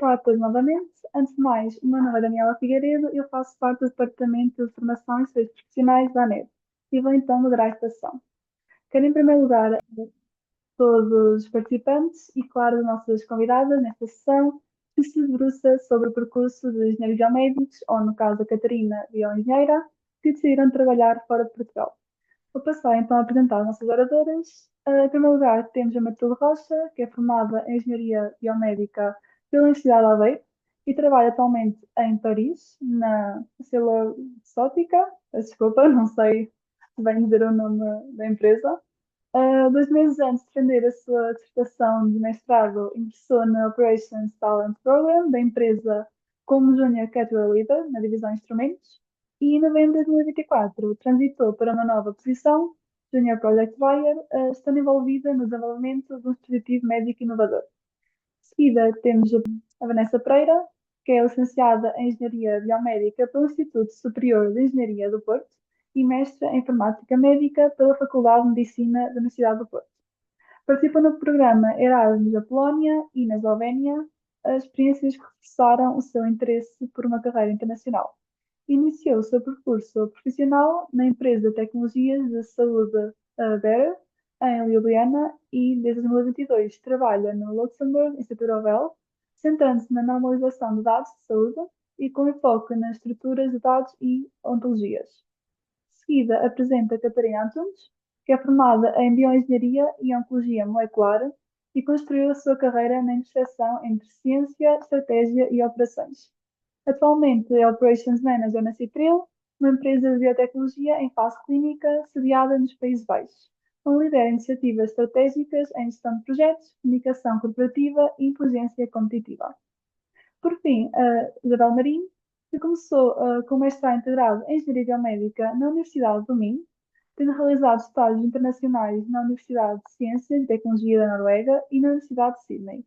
Olá a todos novamente. Antes de mais, o meu nome é Daniela Figueiredo e eu faço parte do Departamento de Formação e Serviços Profissionais da ANED e vou então moderar esta sessão. Quero, em primeiro lugar, todos os participantes e, claro, as nossas convidadas nesta sessão, que se debruça sobre o percurso de engenheiros biomédicos, ou, no caso, a Catarina, bioengenheira, que decidiram trabalhar fora de Portugal. Vou passar então a apresentar as nossas oradoras. Em primeiro lugar, temos a Matilde Rocha, que é formada em Engenharia Biomédica pela Universidade de Aveiro e trabalha atualmente em Paris, na Celosótica. Peço desculpa, não sei se bem dizer o nome da empresa. 2 meses antes de defender a sua dissertação de mestrado, ingressou na Operations Talent Program da empresa como Junior Category Leader na divisão Instrumentos e em novembro de 2024 transitou para uma nova posição, Junior Project Buyer, estando envolvida no desenvolvimento de um dispositivo médico inovador. De seguida, temos a Vanessa Pereira, que é licenciada em Engenharia Biomédica pelo Instituto Superior de Engenharia do Porto e mestre em Informática Médica pela Faculdade de Medicina da Universidade do Porto. Participa no programa Erasmus da Polónia e na Eslovénia, as experiências que reforçaram o seu interesse por uma carreira internacional. Iniciou o seu percurso profissional na empresa de tecnologias de saúde Bayer, em Ljubljana, e desde 2022 trabalha no Luxembourg Institute of Health, centrando-se na normalização de dados de saúde e com enfoque nas estruturas de dados e ontologias. De seguida, apresenta Catarina Antunes, que é formada em Bioengenharia e Oncologia Molecular e construiu a sua carreira na interseção entre ciência, estratégia e operações. Atualmente é Operations Manager na Citril, uma empresa de biotecnologia em fase clínica sediada nos Países Baixos, onde lidera iniciativas estratégicas em gestão de projetos, comunicação corporativa e inteligência competitiva. Por fim, a Isabel Marinho, que começou com mestrado integrado em Engenharia Biomédica na Universidade do Minho, tendo realizado estágios internacionais na Universidade de Ciências e Tecnologia da Noruega e na Universidade de Sydney.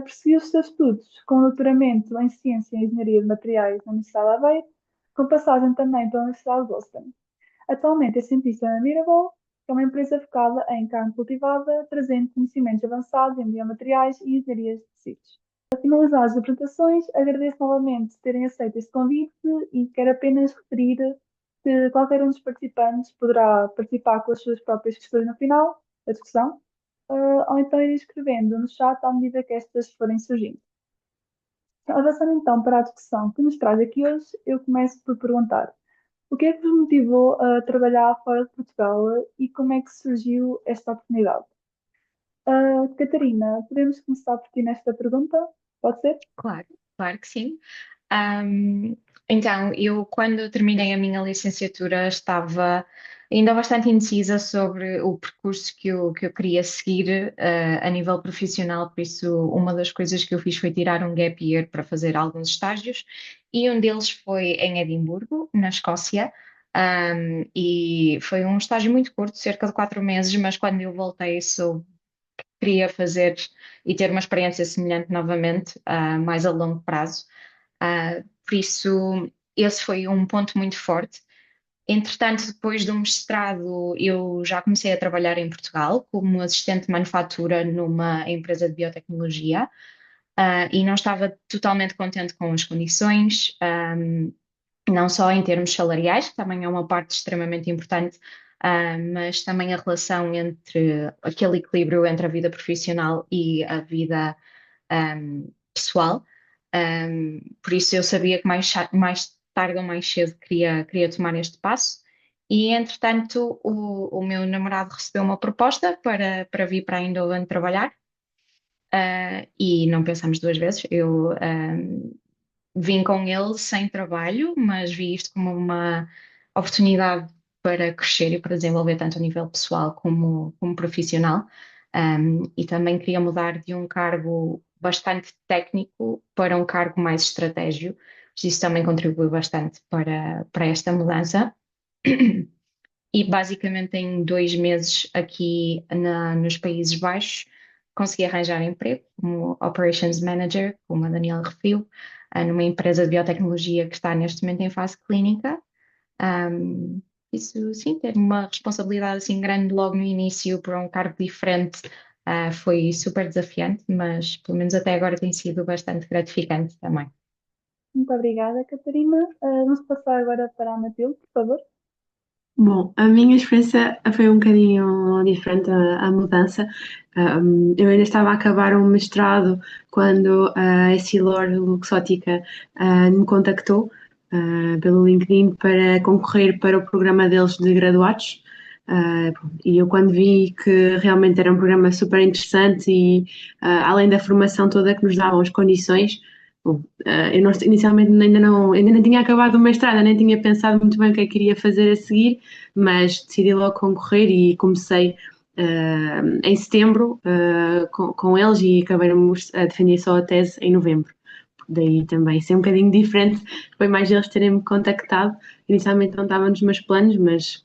Prosseguiu os seus estudos com doutoramento em Ciência e Engenharia de Materiais na Universidade de Aveiro, com passagem também pela Universidade de Boston. Atualmente é cientista na Mirable, que é uma empresa focada em carne cultivada, trazendo conhecimentos avançados em biomateriais e engenharia de tecidos. Para finalizar as apresentações, agradeço novamente terem aceito este convite e quero apenas referir que qualquer um dos participantes poderá participar com as suas próprias questões no final da discussão, ou então ir escrevendo no chat à medida que estas forem surgindo. Avançando então para a discussão que nos traz aqui hoje, eu começo por perguntar: o que é que vos motivou a trabalhar fora de Portugal e como é que surgiu esta oportunidade? Catarina, podemos começar por ti nesta pergunta? Pode ser? Claro, claro que sim. Ahm, então, eu quando terminei a minha licenciatura estava ainda bastante indecisa sobre o percurso que eu queria seguir, a nível profissional, por isso uma das coisas que eu fiz foi tirar um gap year para fazer alguns estágios e um deles foi em Edimburgo, na Escócia. E foi um estágio muito curto, cerca de 4 meses, mas quando eu voltei soube que queria fazer e ter uma experiência semelhante novamente, mais a longo prazo. Por isso, esse foi um ponto muito forte. Entretanto, depois do mestrado, eu já comecei a trabalhar em Portugal como assistente de manufatura numa empresa de biotecnologia, e não estava totalmente contente com as condições, não só em termos salariais, que também é uma parte extremamente importante, mas também a relação entre aquele equilíbrio entre a vida profissional e a vida, pessoal. Por isso eu sabia que mais tarde ou mais cedo queria tomar este passo. E, entretanto, o meu namorado recebeu uma proposta para vir para Eindhoven trabalhar, e não pensamos duas vezes. Eu vim com ele sem trabalho, mas vi isto como uma oportunidade para crescer e para desenvolver tanto a nível pessoal como profissional. E também queria mudar de um cargo bastante técnico para um cargo mais estratégico. Isso também contribuiu bastante para esta mudança. E basicamente em 2 meses aqui nos Países Baixos consegui arranjar emprego como Operations Manager, como a Daniela referiu, numa empresa de biotecnologia que está neste momento em fase clínica. Um, isso sim, ter uma responsabilidade assim grande logo no início para um cargo diferente, Foi super desafiante, mas pelo menos até agora tem sido bastante gratificante também. Muito obrigada, Catarina. Vamos passar agora para a Matilde, por favor. Bom, a minha experiência foi um bocadinho diferente, a mudança. Eu ainda estava a acabar um mestrado quando a Essilor Luxótica me contactou pelo LinkedIn para concorrer para o programa deles de graduados. E eu quando vi que realmente era um programa super interessante e além da formação toda que nos davam as condições, bom, eu inicialmente ainda não tinha acabado o mestrado, nem tinha pensado muito bem o que é que queria fazer a seguir, mas decidi logo concorrer e comecei em setembro com eles e acabei a defender só a tese em novembro. Daí também ser um bocadinho diferente, foi mais eles terem-me contactado. Inicialmente não estava nos meus planos, mas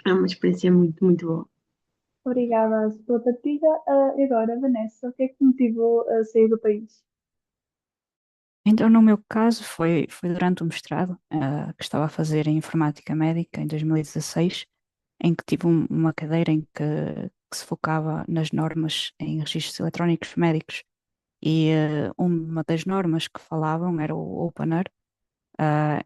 é uma experiência muito, muito boa. Obrigada pela partilha. E agora, Vanessa, o que é que te motivou a sair do país? Então, no meu caso, foi durante o mestrado, que estava a fazer em informática médica em 2016, em que tive uma cadeira que se focava nas normas em registros eletrónicos médicos. E uma das normas que falavam era o OpenER,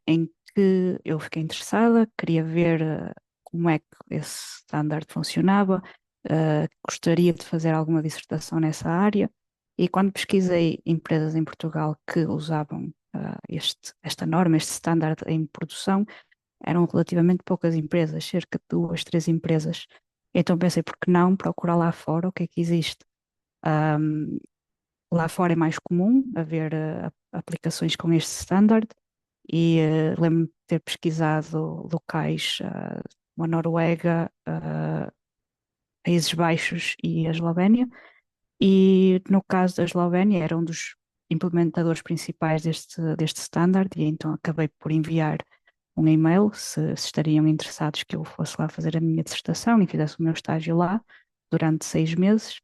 em que eu fiquei interessada, queria ver como é que esse standard funcionava, gostaria de fazer alguma dissertação nessa área, e quando pesquisei empresas em Portugal que usavam esta norma, este standard em produção, eram relativamente poucas empresas, cerca de duas, três empresas. Então pensei, por que não procurar lá fora o que é que existe? Ahm, Lá fora é mais comum haver aplicações com este standard e lembro-me de ter pesquisado locais, como a Noruega, Países Baixos e a Eslovénia, e no caso da Eslovénia era um dos implementadores principais deste standard, e então acabei por enviar um e-mail se estariam interessados que eu fosse lá fazer a minha dissertação e fizesse o meu estágio lá durante 6 meses.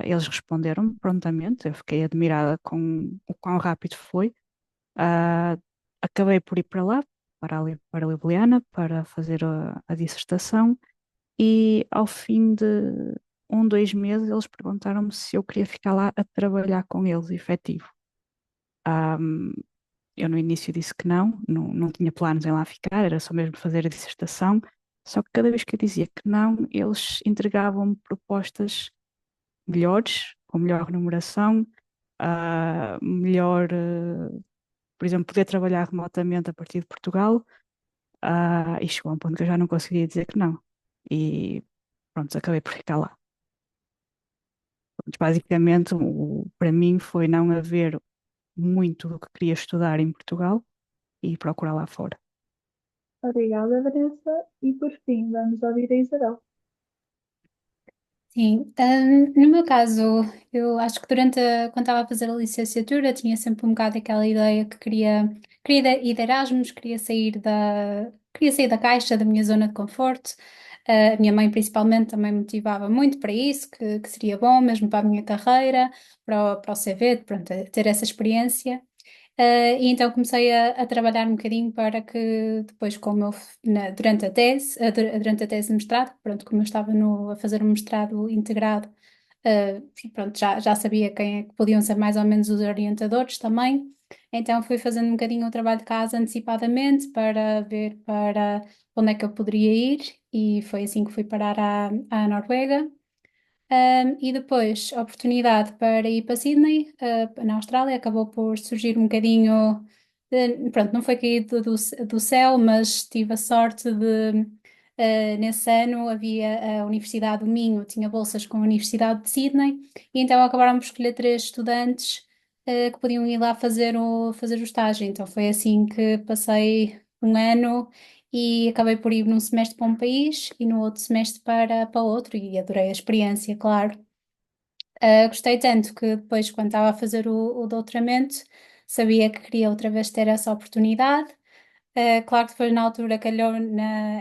Eles responderam prontamente, eu fiquei admirada com o quão rápido foi. Ah, Acabei por ir para lá, para a Ljubljana, para fazer a dissertação, e ao fim de 1, 2 meses eles perguntaram-me se eu queria ficar lá a trabalhar com eles, efetivo. Ahm, eu no início disse que não tinha planos em lá ficar, era só mesmo fazer a dissertação, só que cada vez que eu dizia que não, eles entregavam-me propostas melhores, com melhor remuneração, melhor, por exemplo, poder trabalhar remotamente a partir de Portugal, e chegou a um ponto que eu já não conseguia dizer que não. E pronto, acabei por ficar lá. Pronto, basicamente, para mim foi não haver muito do que queria estudar em Portugal e procurar lá fora. Obrigada, Vanessa. E por fim, vamos ouvir a Isabel. Sim, no meu caso, eu acho que quando estava a fazer a licenciatura, tinha sempre um bocado aquela ideia que queria ir de Erasmus, queria sair da caixa, da minha zona de conforto. A minha mãe, principalmente, também me motivava muito para isso, que seria bom mesmo para a minha carreira, para o CV, pronto, ter essa experiência. E então comecei a trabalhar um bocadinho para que depois, durante a tese de mestrado, pronto, como eu estava a fazer um mestrado integrado, pronto, já sabia quem é que podiam ser mais ou menos os orientadores também. Então fui fazendo um bocadinho o trabalho de casa antecipadamente para ver para onde é que eu poderia ir, e foi assim que fui parar à Noruega. E depois a oportunidade para ir para Sydney, na Austrália, acabou por surgir um bocadinho. Pronto, não foi caído do céu, mas tive a sorte de. Nesse ano havia a Universidade do Minho, tinha bolsas com a Universidade de Sydney, e então acabaram por escolher três estudantes que podiam ir lá fazer o estágio. Então foi assim que passei um ano e acabei por ir num semestre para um país e no outro semestre para outro, e adorei a experiência, claro. Gostei tanto que depois, quando estava a fazer o doutoramento, sabia que queria outra vez ter essa oportunidade. Claro que depois, na altura,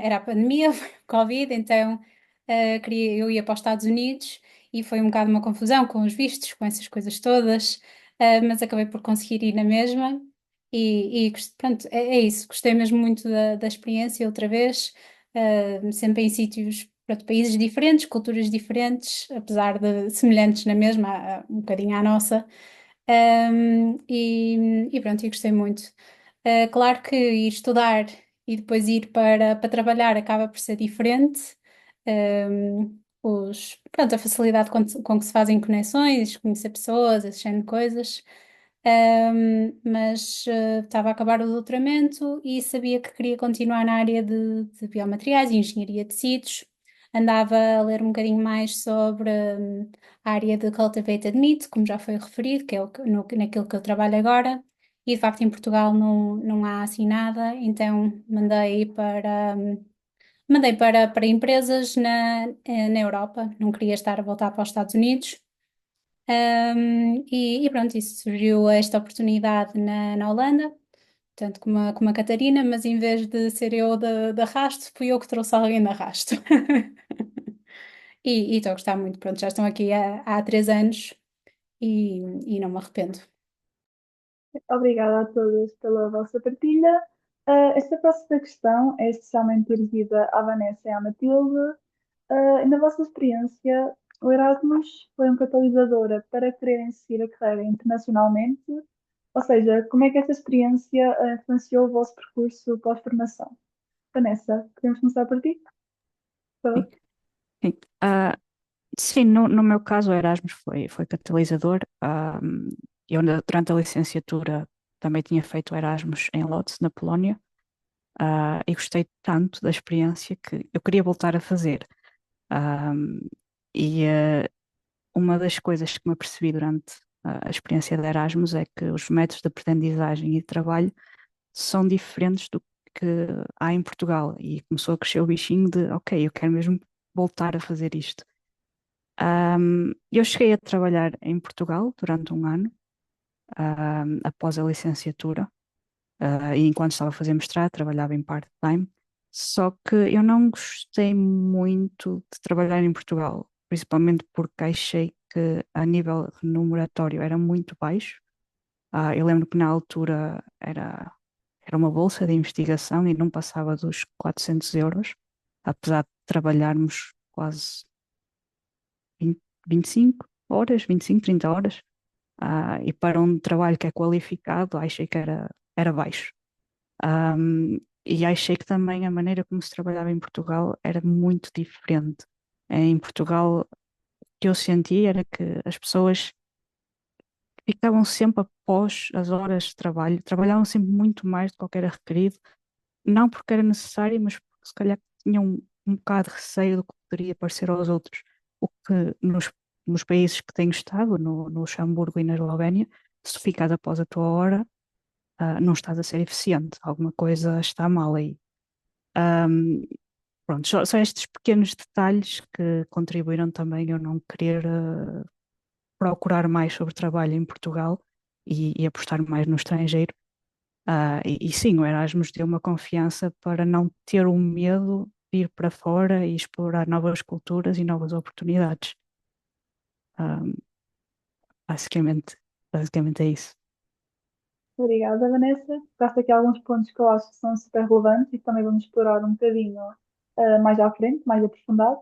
era a pandemia, foi o Covid, então eu ia para os Estados Unidos e foi um bocado uma confusão com os vistos, com essas coisas todas, mas acabei por conseguir ir na mesma. Pronto, é isso. Gostei mesmo muito da experiência outra vez, sempre em sítios pronto, países diferentes, culturas diferentes, apesar de semelhantes na mesma, um bocadinho à nossa. E pronto, eu gostei muito. Claro que ir estudar e depois ir para trabalhar acaba por ser diferente. Pronto, a facilidade com que se fazem conexões, conhecer pessoas, esse género de coisas. Mas estava a acabar o doutoramento e sabia que queria continuar na área de biomateriais e engenharia de tecidos. Andava a ler um bocadinho mais sobre a área de cultivated meat, como já foi referido, que é naquilo que eu trabalho agora. E de facto em Portugal não há assim nada, então mandei para empresas na Europa, não queria estar a voltar para os Estados Unidos. E pronto, isso surgiu esta oportunidade na Holanda, tanto como a Catarina, mas em vez de ser eu de arrasto, fui eu que trouxe alguém de arrasto. E estou a gostar muito, pronto, já estão aqui há 3 anos e não me arrependo. Obrigada a todos pela vossa partilha. Esta próxima questão é especialmente dirigida à Vanessa e à Matilde. Na vossa experiência, o Erasmus foi um catalisador para quererem seguir a carreira internacionalmente? Ou seja, como é que esta experiência influenciou o vosso percurso pós-formação? Vanessa, podemos começar por ti? Por Sim, favor. sim. Sim, no meu caso, o Erasmus foi catalisador. Eu, durante a licenciatura, também tinha feito Erasmus em Lodz, na Polónia, e gostei tanto da experiência que eu queria voltar a fazer. Um, e uma das coisas que me apercebi durante a experiência de Erasmus é que os métodos de aprendizagem e de trabalho são diferentes do que há em Portugal. E começou a crescer o bichinho de, ok, eu quero mesmo voltar a fazer isto. Eu cheguei a trabalhar em Portugal durante um ano, após a licenciatura, e enquanto estava a fazer mestrado, trabalhava em part-time. Só que eu não gostei muito de trabalhar em Portugal, principalmente porque achei que a nível remuneratório era muito baixo. Eu lembro que na altura era uma bolsa de investigação e não passava dos 400 euros, apesar de trabalharmos quase 20, 25 horas, 25, 30 horas. E para um trabalho que é qualificado, achei que era baixo. E achei que também a maneira como se trabalhava em Portugal era muito diferente. Em Portugal, o que eu senti era que as pessoas ficavam sempre após as horas de trabalho, trabalhavam sempre muito mais do que qualquer requerido, não porque era necessário, mas porque se calhar tinham um bocado de receio do que poderia parecer aos outros. O que nos países que tenho estado, no Luxemburgo e na Eslovénia, se tu ficas após a tua hora, não estás a ser eficiente, alguma coisa está mal aí. Ahm, Pronto, só estes pequenos detalhes que contribuíram também a eu não querer procurar mais sobre trabalho em Portugal e apostar mais no estrangeiro. E sim, o Erasmus deu uma confiança para não ter o medo de ir para fora e explorar novas culturas e novas oportunidades. Ahm, basicamente é isso. Obrigada, Vanessa. Tocaste aqui alguns pontos que eu acho que são super relevantes e que também vamos explorar um bocadinho mais à frente, mais aprofundado.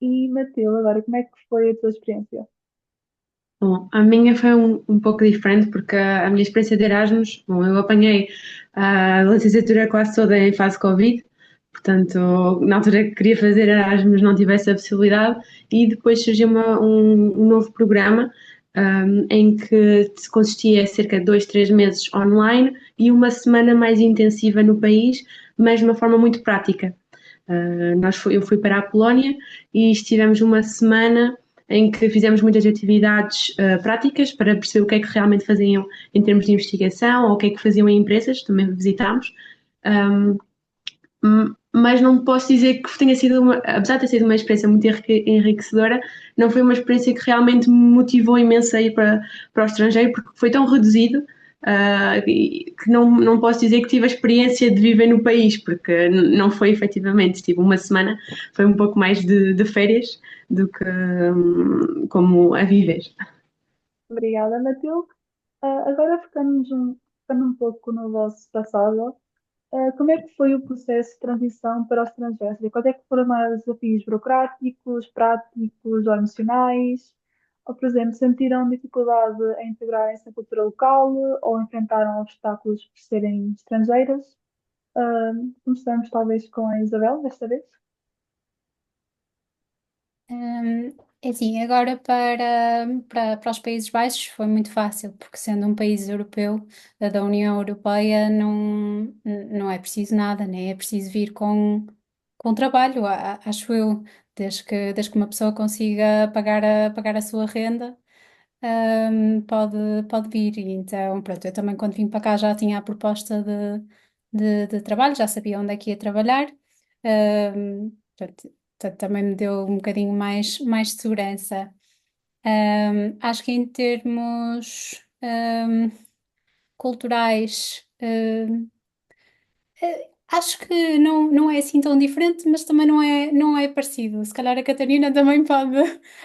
E, Matilde, agora, como é que foi a tua experiência? Bom, a minha foi um pouco diferente porque a minha experiência de Erasmus, bom, eu apanhei a licenciatura quase toda em fase Covid, portanto, na altura que queria fazer Erasmus não tive essa possibilidade e depois surgiu um novo programa em que consistia em cerca de 2, 3 meses online e uma semana mais intensiva no país, mas de uma forma muito prática. Eu fui para a Polónia e estivemos uma semana em que fizemos muitas atividades práticas para perceber o que é que realmente faziam em termos de investigação ou o que é que faziam em empresas, também visitámos. Mas não posso dizer que tenha sido, apesar de ter sido uma experiência muito enriquecedora, não foi uma experiência que realmente me motivou imenso a ir para o estrangeiro, porque foi tão reduzido que não posso dizer que tive a experiência de viver no país, porque não foi efetivamente, tive uma semana, foi um pouco mais de férias do que como a viver. Obrigada, Matilde. Agora ficando um pouco no vosso passado, Como é que foi o processo de transição para o estrangeiro? Ou seja, quais é que foram os maiores desafios burocráticos, práticos ou emocionais? Ou, por exemplo, sentiram dificuldade em integrarem-se na cultura local ou enfrentaram obstáculos por serem estrangeiras? Começamos talvez com a Isabel, desta vez. Hum, É assim, agora para os Países Baixos foi muito fácil, porque sendo um país europeu, da União Europeia, não é preciso nada, nem é preciso vir com trabalho, acho eu, desde que uma pessoa consiga pagar a sua renda, pode vir. E então, pronto, eu também quando vim para cá já tinha a proposta de trabalho, já sabia onde é que ia trabalhar. Portanto, também me deu um bocadinho mais de segurança. Acho que em termos culturais, acho que não é assim tão diferente, mas também não é parecido. Se calhar a Catarina também pode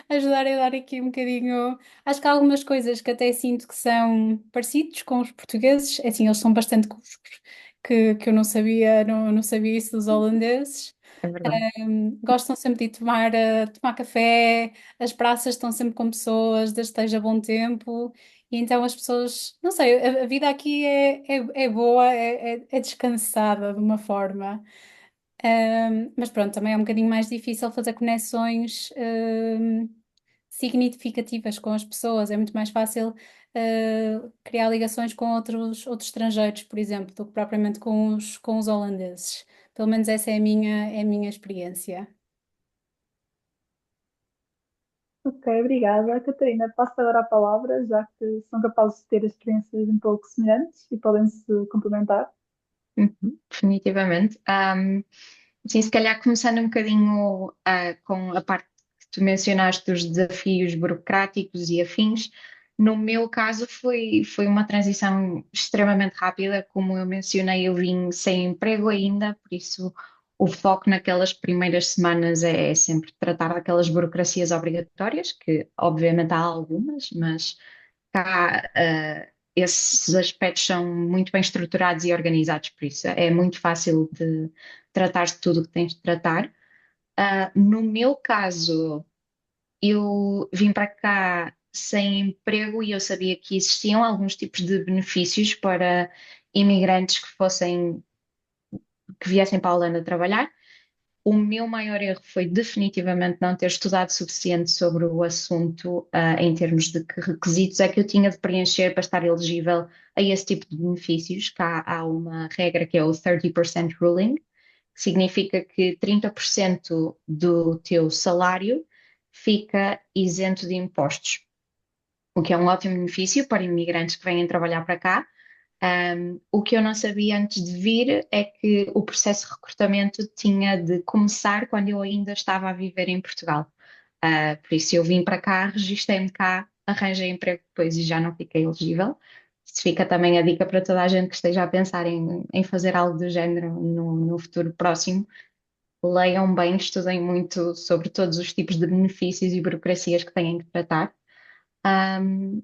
ajudar a dar aqui um bocadinho. Acho que há algumas coisas que até sinto que são parecidos com os portugueses. É assim, eles são bastante cuscos, que eu não sabia isso dos holandeses. É verdade. Gostam sempre de tomar café, as praças estão sempre com pessoas, desde que esteja bom tempo, e então as pessoas, não sei, a vida aqui é boa, é descansada de uma forma. Mas pronto, também é um bocadinho mais difícil fazer conexões significativas com as pessoas, é muito mais fácil criar ligações com outros estrangeiros, por exemplo, do que propriamente com os holandeses. Pelo menos essa é a minha experiência. Ok, obrigada. Catarina, passo agora a palavra, já que são capazes de ter experiências um pouco semelhantes e podem se complementar. Definitivamente. Sim, se calhar começando um bocadinho com a parte que tu mencionaste dos desafios burocráticos e afins. No meu caso foi uma transição extremamente rápida, como eu mencionei, eu vim sem emprego ainda, por isso o foco naquelas primeiras semanas é sempre tratar daquelas burocracias obrigatórias, que obviamente há algumas, mas cá, esses aspectos são muito bem estruturados e organizados, por isso é muito fácil de tratar de tudo o que tens de tratar. No meu caso, eu vim para cá sem emprego e eu sabia que existiam alguns tipos de benefícios para imigrantes que viessem para a Holanda trabalhar. O meu maior erro foi definitivamente não ter estudado suficiente sobre o assunto, em termos de que requisitos é que eu tinha de preencher para estar elegível a esse tipo de benefícios. Cá há uma regra que é o 30% ruling, que significa que 30% do teu salário fica isento de impostos, o que é um ótimo benefício para imigrantes que vêm trabalhar para cá. O que eu não sabia antes de vir é que o processo de recrutamento tinha de começar quando eu ainda estava a viver em Portugal. Por isso eu vim para cá, registrei-me cá, arranjei emprego depois e já não fiquei elegível. Isso fica também a dica para toda a gente que esteja a pensar em fazer algo do género no futuro próximo. Leiam bem, estudem muito sobre todos os tipos de benefícios e burocracias que têm que tratar. Um,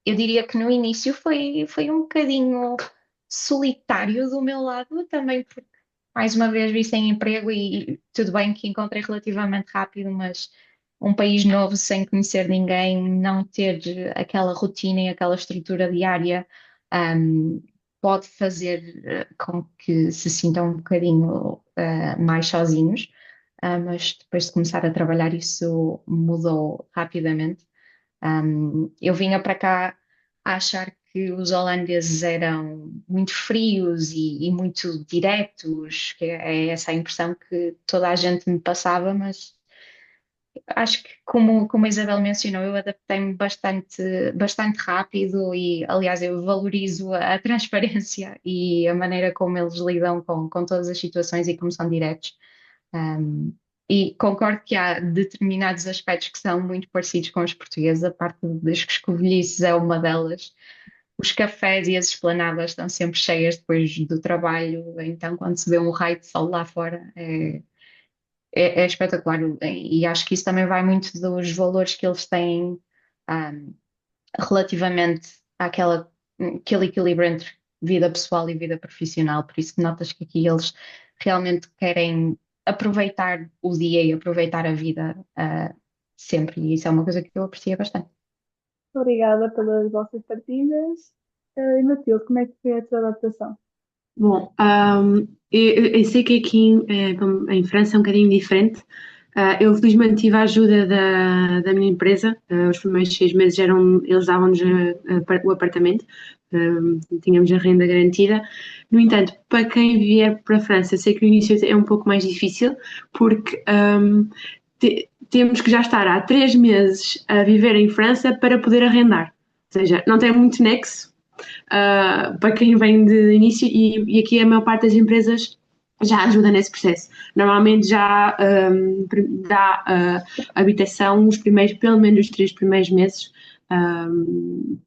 eu diria que no início foi um bocadinho solitário do meu lado, também porque, mais uma vez, vi sem emprego e tudo bem que encontrei relativamente rápido, mas um país novo, sem conhecer ninguém, não ter aquela rotina e aquela estrutura diária, ahm, pode fazer com que se sintam um bocadinho mais sozinhos. Mas depois de começar a trabalhar, isso mudou rapidamente. Eu vinha para cá a achar que os holandeses eram muito frios e muito diretos, que é essa a impressão que toda a gente me passava, mas acho que, como a Isabel mencionou, eu adaptei-me bastante rápido e, aliás, eu valorizo a transparência e a maneira como eles lidam com todas as situações e como são diretos. Um, e concordo que há determinados aspectos que são muito parecidos com os portugueses, a parte das escovilhices é uma delas. Os cafés e as esplanadas estão sempre cheias depois do trabalho, então quando se vê um raio de sol lá fora é espetacular. E acho que isso também vai muito dos valores que eles têm, relativamente àquele equilíbrio entre vida pessoal e vida profissional. Por isso notas que aqui eles realmente querem aproveitar o dia e aproveitar a vida, sempre. E isso é uma coisa que eu aprecio bastante. Obrigada pelas vossas partilhas. E Matilde, como é que foi a tua adaptação? Bom, eu sei que aqui em França é um bocadinho diferente. Eu felizmente tive a ajuda da minha empresa. Os primeiros 6 meses eles davam-nos o apartamento, tínhamos a renda garantida. No entanto, para quem vier para a França, eu sei que o início é um pouco mais difícil, porque temos que já estar há 3 meses a viver em França para poder arrendar. Ou seja, não tem muito nexo para quem vem de início, e aqui a maior parte das empresas já ajuda nesse processo. Normalmente já dá habitação os primeiros, pelo menos os 3 primeiros meses,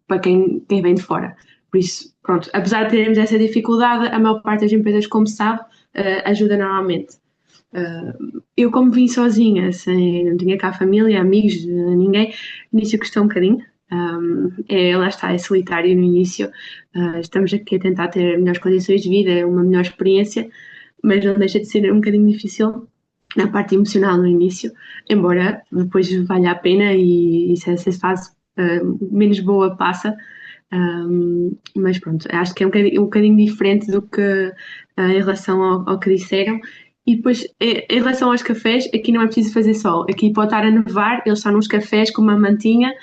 para quem vem de fora. Por isso, pronto, apesar de termos essa dificuldade, a maior parte das empresas, como sabe, ajuda normalmente. Eu, como vim sozinha, não tinha cá família, amigos, ninguém, no início custou um bocadinho. Lá está, é solitário no início. Estamos aqui a tentar ter melhores condições de vida, uma melhor experiência, mas não deixa de ser um bocadinho difícil na parte emocional no início, embora depois valha a pena e se essa fase menos boa passa. Mas pronto, acho que é um bocadinho diferente do que em relação ao que disseram. E depois, em relação aos cafés, aqui não é preciso fazer sol. Aqui pode estar a nevar, eles estão nos cafés com uma mantinha,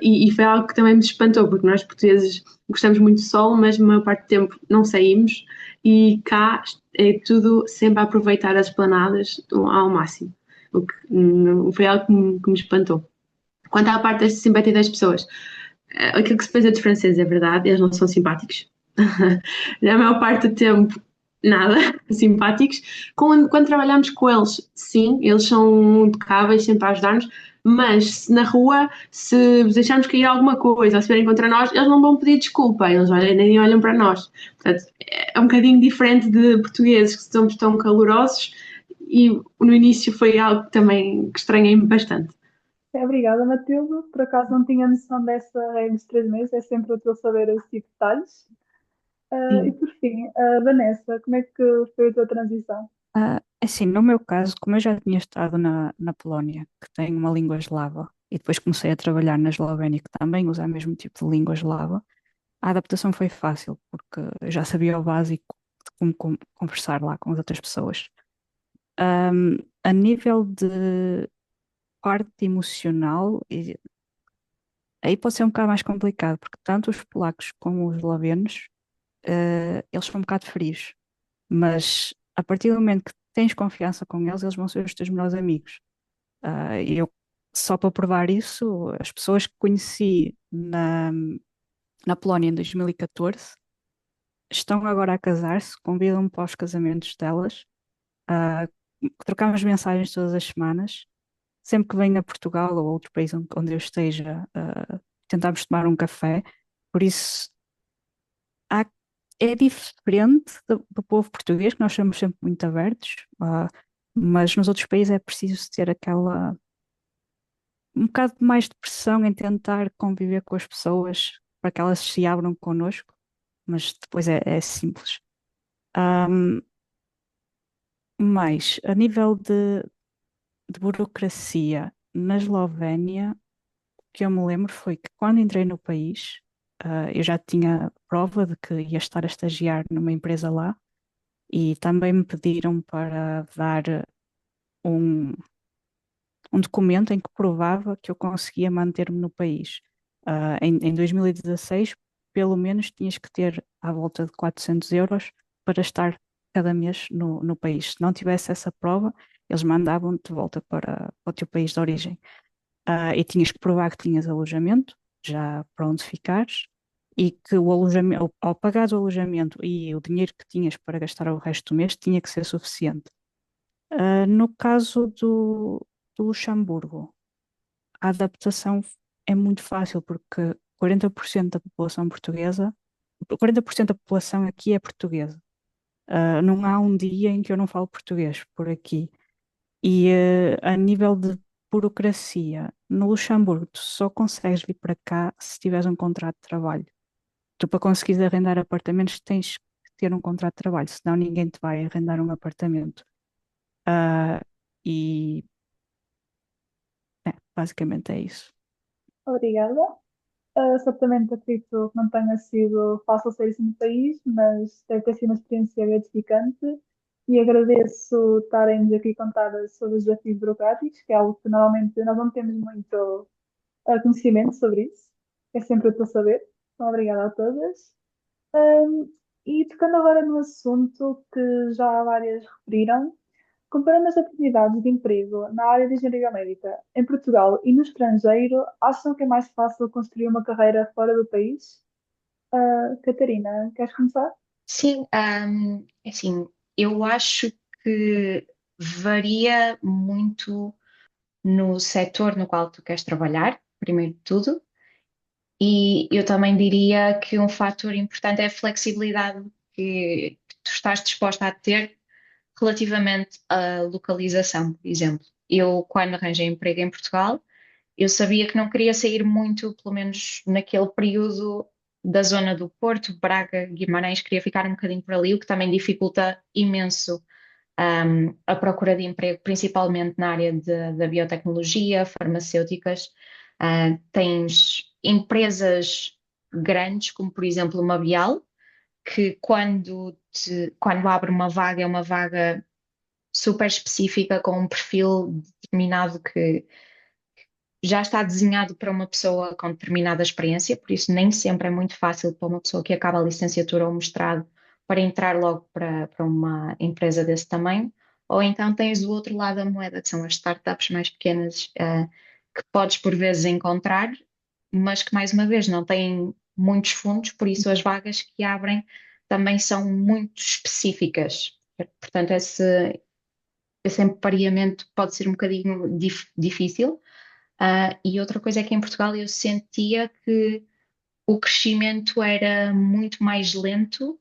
e foi algo que também me espantou, porque nós portugueses gostamos muito de sol, mas a maior parte do tempo não saímos, e cá é tudo sempre a aproveitar as esplanadas ao máximo. O que foi algo que me espantou. Quanto à parte da simpatia das pessoas, aquilo que se pensa dos franceses é verdade, eles não são simpáticos. Na maior parte do tempo, nada simpáticos. Quando trabalhamos com eles, sim, eles são impecáveis, sempre a ajudar-nos, mas se na rua, se vos deixarmos cair alguma coisa ou se vierem contra nós, eles não vão pedir desculpa, eles nem olham para nós. Portanto, é um bocadinho diferente de portugueses que somos tão calorosos, e no início foi algo também que estranhei bastante. Obrigada, Matilde. Por acaso não tinha noção dessa regra dos 3 meses, é sempre útil saber esse tipo de detalhes. E Sim. por fim, Vanessa, como é que foi a tua transição? Assim, no meu caso, como eu já tinha estado na Polónia, que tem uma língua eslava, e depois comecei a trabalhar na Eslovénia, que também usa o mesmo tipo de língua eslava, a adaptação foi fácil, porque eu já sabia o básico de como conversar lá com as outras pessoas. A nível de parte emocional, aí pode ser um bocado mais complicado, porque tanto os polacos como os eslovenos, eles são um bocado frios, mas a partir do momento que tens confiança com eles, eles vão ser os teus melhores amigos. E eu, só para provar isso, as pessoas que conheci na Polónia em 2014 estão agora a casar-se, convidam-me para os casamentos delas, ah, trocamos mensagens todas as semanas, sempre que venho a Portugal ou outro país onde eu esteja, tentamos tomar um café, por isso há- é diferente do povo português, que nós somos sempre muito abertos, mas nos outros países é preciso ter aquela um bocado mais de pressão em tentar conviver com as pessoas para que elas se abram connosco, mas depois é simples. Ahm, mas a nível de burocracia na Eslovénia, o que eu me lembro foi que quando entrei no país, eu já tinha prova de que ia estar a estagiar numa empresa lá e também me pediram para dar um, um documento em que provava que eu conseguia manter-me no país. Em 2016, pelo menos tinhas que ter à volta de 400 euros para estar cada mês no país. Se não tivesse essa prova, eles mandavam-te de volta para o teu país de origem. E tinhas que provar que tinhas alojamento, já para onde ficares, e que o alojamento, ao pagares o alojamento e o dinheiro que tinhas para gastar o resto do mês, tinha que ser suficiente. No caso do Luxemburgo, a adaptação é muito fácil porque 40% da população portuguesa, 40% da população aqui é portuguesa. Não há um dia em que eu não falo português por aqui. E a nível de burocracia, no Luxemburgo, tu só consegues vir para cá se tiveres um contrato de trabalho. tu para conseguires arrendar apartamentos tens que ter um contrato de trabalho, senão ninguém te vai arrendar um apartamento. Ah, e basicamente é isso. Obrigada. Certamente acredito que não tenha sido fácil sair assim do país, mas deve ter sido uma experiência gratificante e agradeço estarem-nos aqui a contar sobre os desafios burocráticos, que é algo que normalmente nós não temos muito conhecimento sobre isso. É sempre útil saber. Então, obrigada a todas. E tocando agora no assunto que já várias referiram, comparando as oportunidades de emprego na área de engenharia médica em Portugal e no estrangeiro, acham que é mais fácil construir uma carreira fora do país? Catarina, queres começar? Sim, assim, eu acho que varia muito no setor no qual tu queres trabalhar, primeiro de tudo, e eu também diria que um fator importante é a flexibilidade que tu estás disposta a ter relativamente à localização, por exemplo. Eu, quando arranjei emprego em Portugal, eu sabia que não queria sair muito, pelo menos naquele período da zona do Porto, Braga, Guimarães, queria ficar um bocadinho por ali, o que também dificulta imenso a procura de emprego, principalmente na área da biotecnologia, farmacêuticas. Tens empresas grandes, como por exemplo uma Bial, que quando abre uma vaga, é uma vaga super específica, com um perfil determinado que já está desenhado para uma pessoa com determinada experiência, por isso nem sempre é muito fácil para uma pessoa que acaba a licenciatura ou mestrado para entrar logo para uma empresa desse tamanho. Ou então tens o outro lado da moeda, que são as startups mais pequenas, que podes por vezes encontrar, mas que mais uma vez não têm muitos fundos, por isso as vagas que abrem também são muito específicas. Portanto, esse empareamento pode ser um bocadinho difícil. E outra coisa é que em Portugal eu sentia que o crescimento era muito mais lento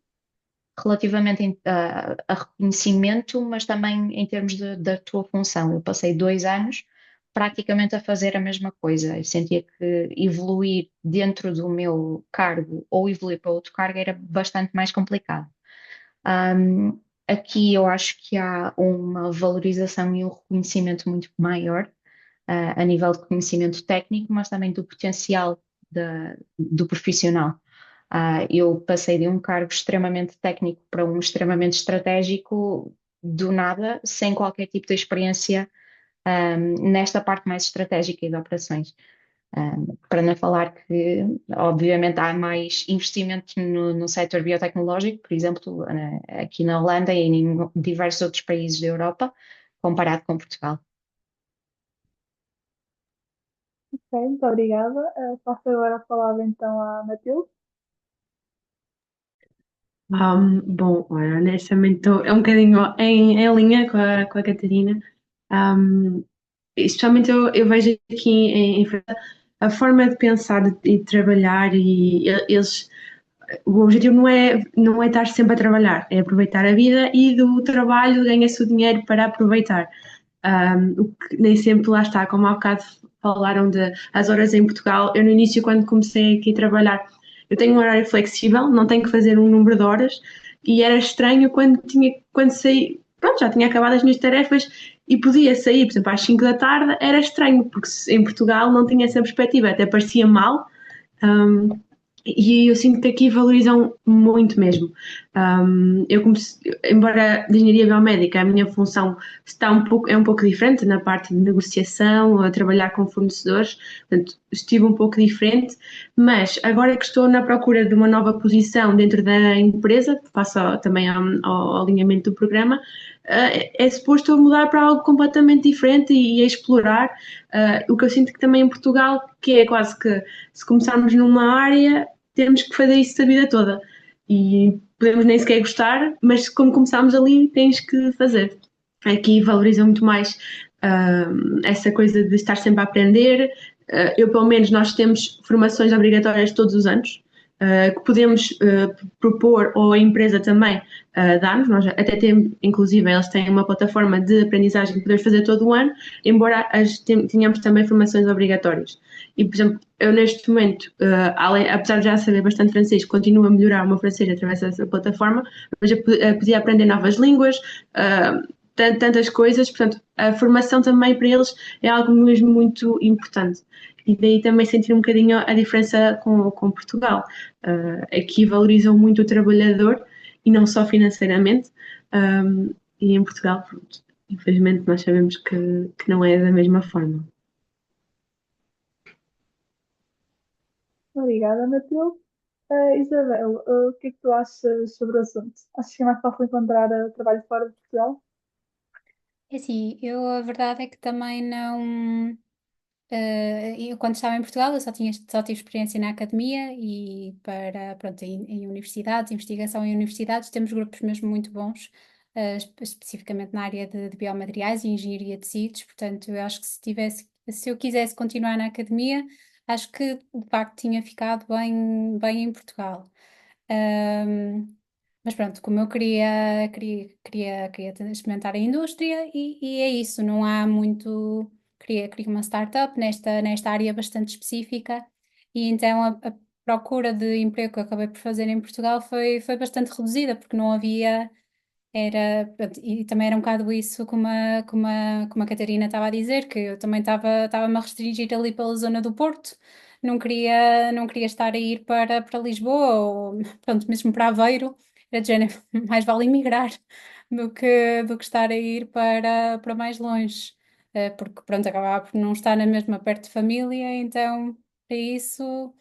relativamente a reconhecimento, mas também em termos da tua função. Eu passei 2 anos praticamente a fazer a mesma coisa. Eu sentia que evoluir dentro do meu cargo ou evoluir para outro cargo era bastante mais complicado. Aqui eu acho que há uma valorização e um reconhecimento muito maior a nível de conhecimento técnico, mas também do potencial do profissional. Eu passei de um cargo extremamente técnico para um extremamente estratégico do nada, sem qualquer tipo de experiência, nesta parte mais estratégica e de operações. Para não falar que, obviamente, há mais investimento no setor biotecnológico, por exemplo, aqui na Holanda e em diversos outros países da Europa, comparado com Portugal. Ok, muito obrigada. Passo agora a palavra então à Matilde. Bom, olha, honestamente é um bocadinho em linha com a Catarina. Um, Especialmente eu vejo aqui em França a forma de pensar e de trabalhar o objetivo não é estar sempre a trabalhar, é aproveitar a vida e do trabalho ganha-se o dinheiro para aproveitar. O que nem sempre lá está, como há bocado falaram de as horas em Portugal. Eu no início, quando comecei aqui a trabalhar, eu tenho um horário flexível, não tenho que fazer um número de horas, e era estranho quando saí, pronto, já tinha acabado as minhas tarefas e podia sair, por exemplo, às 5 da tarde, era estranho, porque em Portugal não tinha essa perspectiva, até parecia mal. Um, e eu sinto que aqui valorizam muito mesmo. Embora de engenharia biomédica a minha função é um pouco diferente na parte de negociação, a trabalhar com fornecedores, portanto, estive um pouco diferente, mas agora que estou na procura de uma nova posição dentro da empresa, passo também ao alinhamento do programa, é suposto eu mudar para algo completamente diferente e a explorar o que eu sinto que também em Portugal, que é quase que se começarmos numa área, temos que fazer isso a vida toda. E podemos nem sequer gostar, mas como começámos ali, tens que fazer. Aqui valorizam muito mais essa coisa de estar sempre a aprender. Eu, pelo menos, nós temos formações obrigatórias todos os anos. que podemos propor ou a empresa também dar-nos. Nós até temos, inclusive, eles têm uma plataforma de aprendizagem que podemos fazer todo o ano, embora tenhamos também formações obrigatórias. E, por exemplo, eu neste momento, apesar de já saber bastante francês, continuo a melhorar o meu francês através dessa plataforma, mas eu podia aprender novas línguas, tantas coisas, portanto, a formação também para eles é algo mesmo muito importante. E daí também sentir um bocadinho a diferença com Portugal. Aqui valorizam muito o trabalhador e não só financeiramente, e em Portugal, pronto, infelizmente nós sabemos que não é da mesma forma. Obrigada, Matilde. Isabel, o que é que tu achas sobre o assunto? Achas que é mais fácil encontrar trabalho fora de Portugal? É assim, a verdade é que também não. Eu, quando estava em Portugal, eu só tive experiência na academia e pronto, em universidades, investigação em universidades, temos grupos mesmo muito bons, especificamente na área de biomateriais e engenharia de tecidos. Portanto, eu acho que se eu quisesse continuar na academia, acho que de facto tinha ficado bem em Portugal. Mas pronto, como eu queria experimentar a indústria e é isso, não há muito. Queria uma startup nesta área bastante específica e então a procura de emprego que eu acabei por fazer em Portugal foi bastante reduzida porque não havia. Pronto, e também era um bocado isso como a Catarina estava a dizer, que eu também estava-me a restringir ali pela zona do Porto, não queria estar a ir para Lisboa ou pronto, mesmo para Aveiro, era de género, mais vale emigrar do que estar a ir para mais longe. Porque pronto, acabava por não estar na mesma perto de família, então para isso,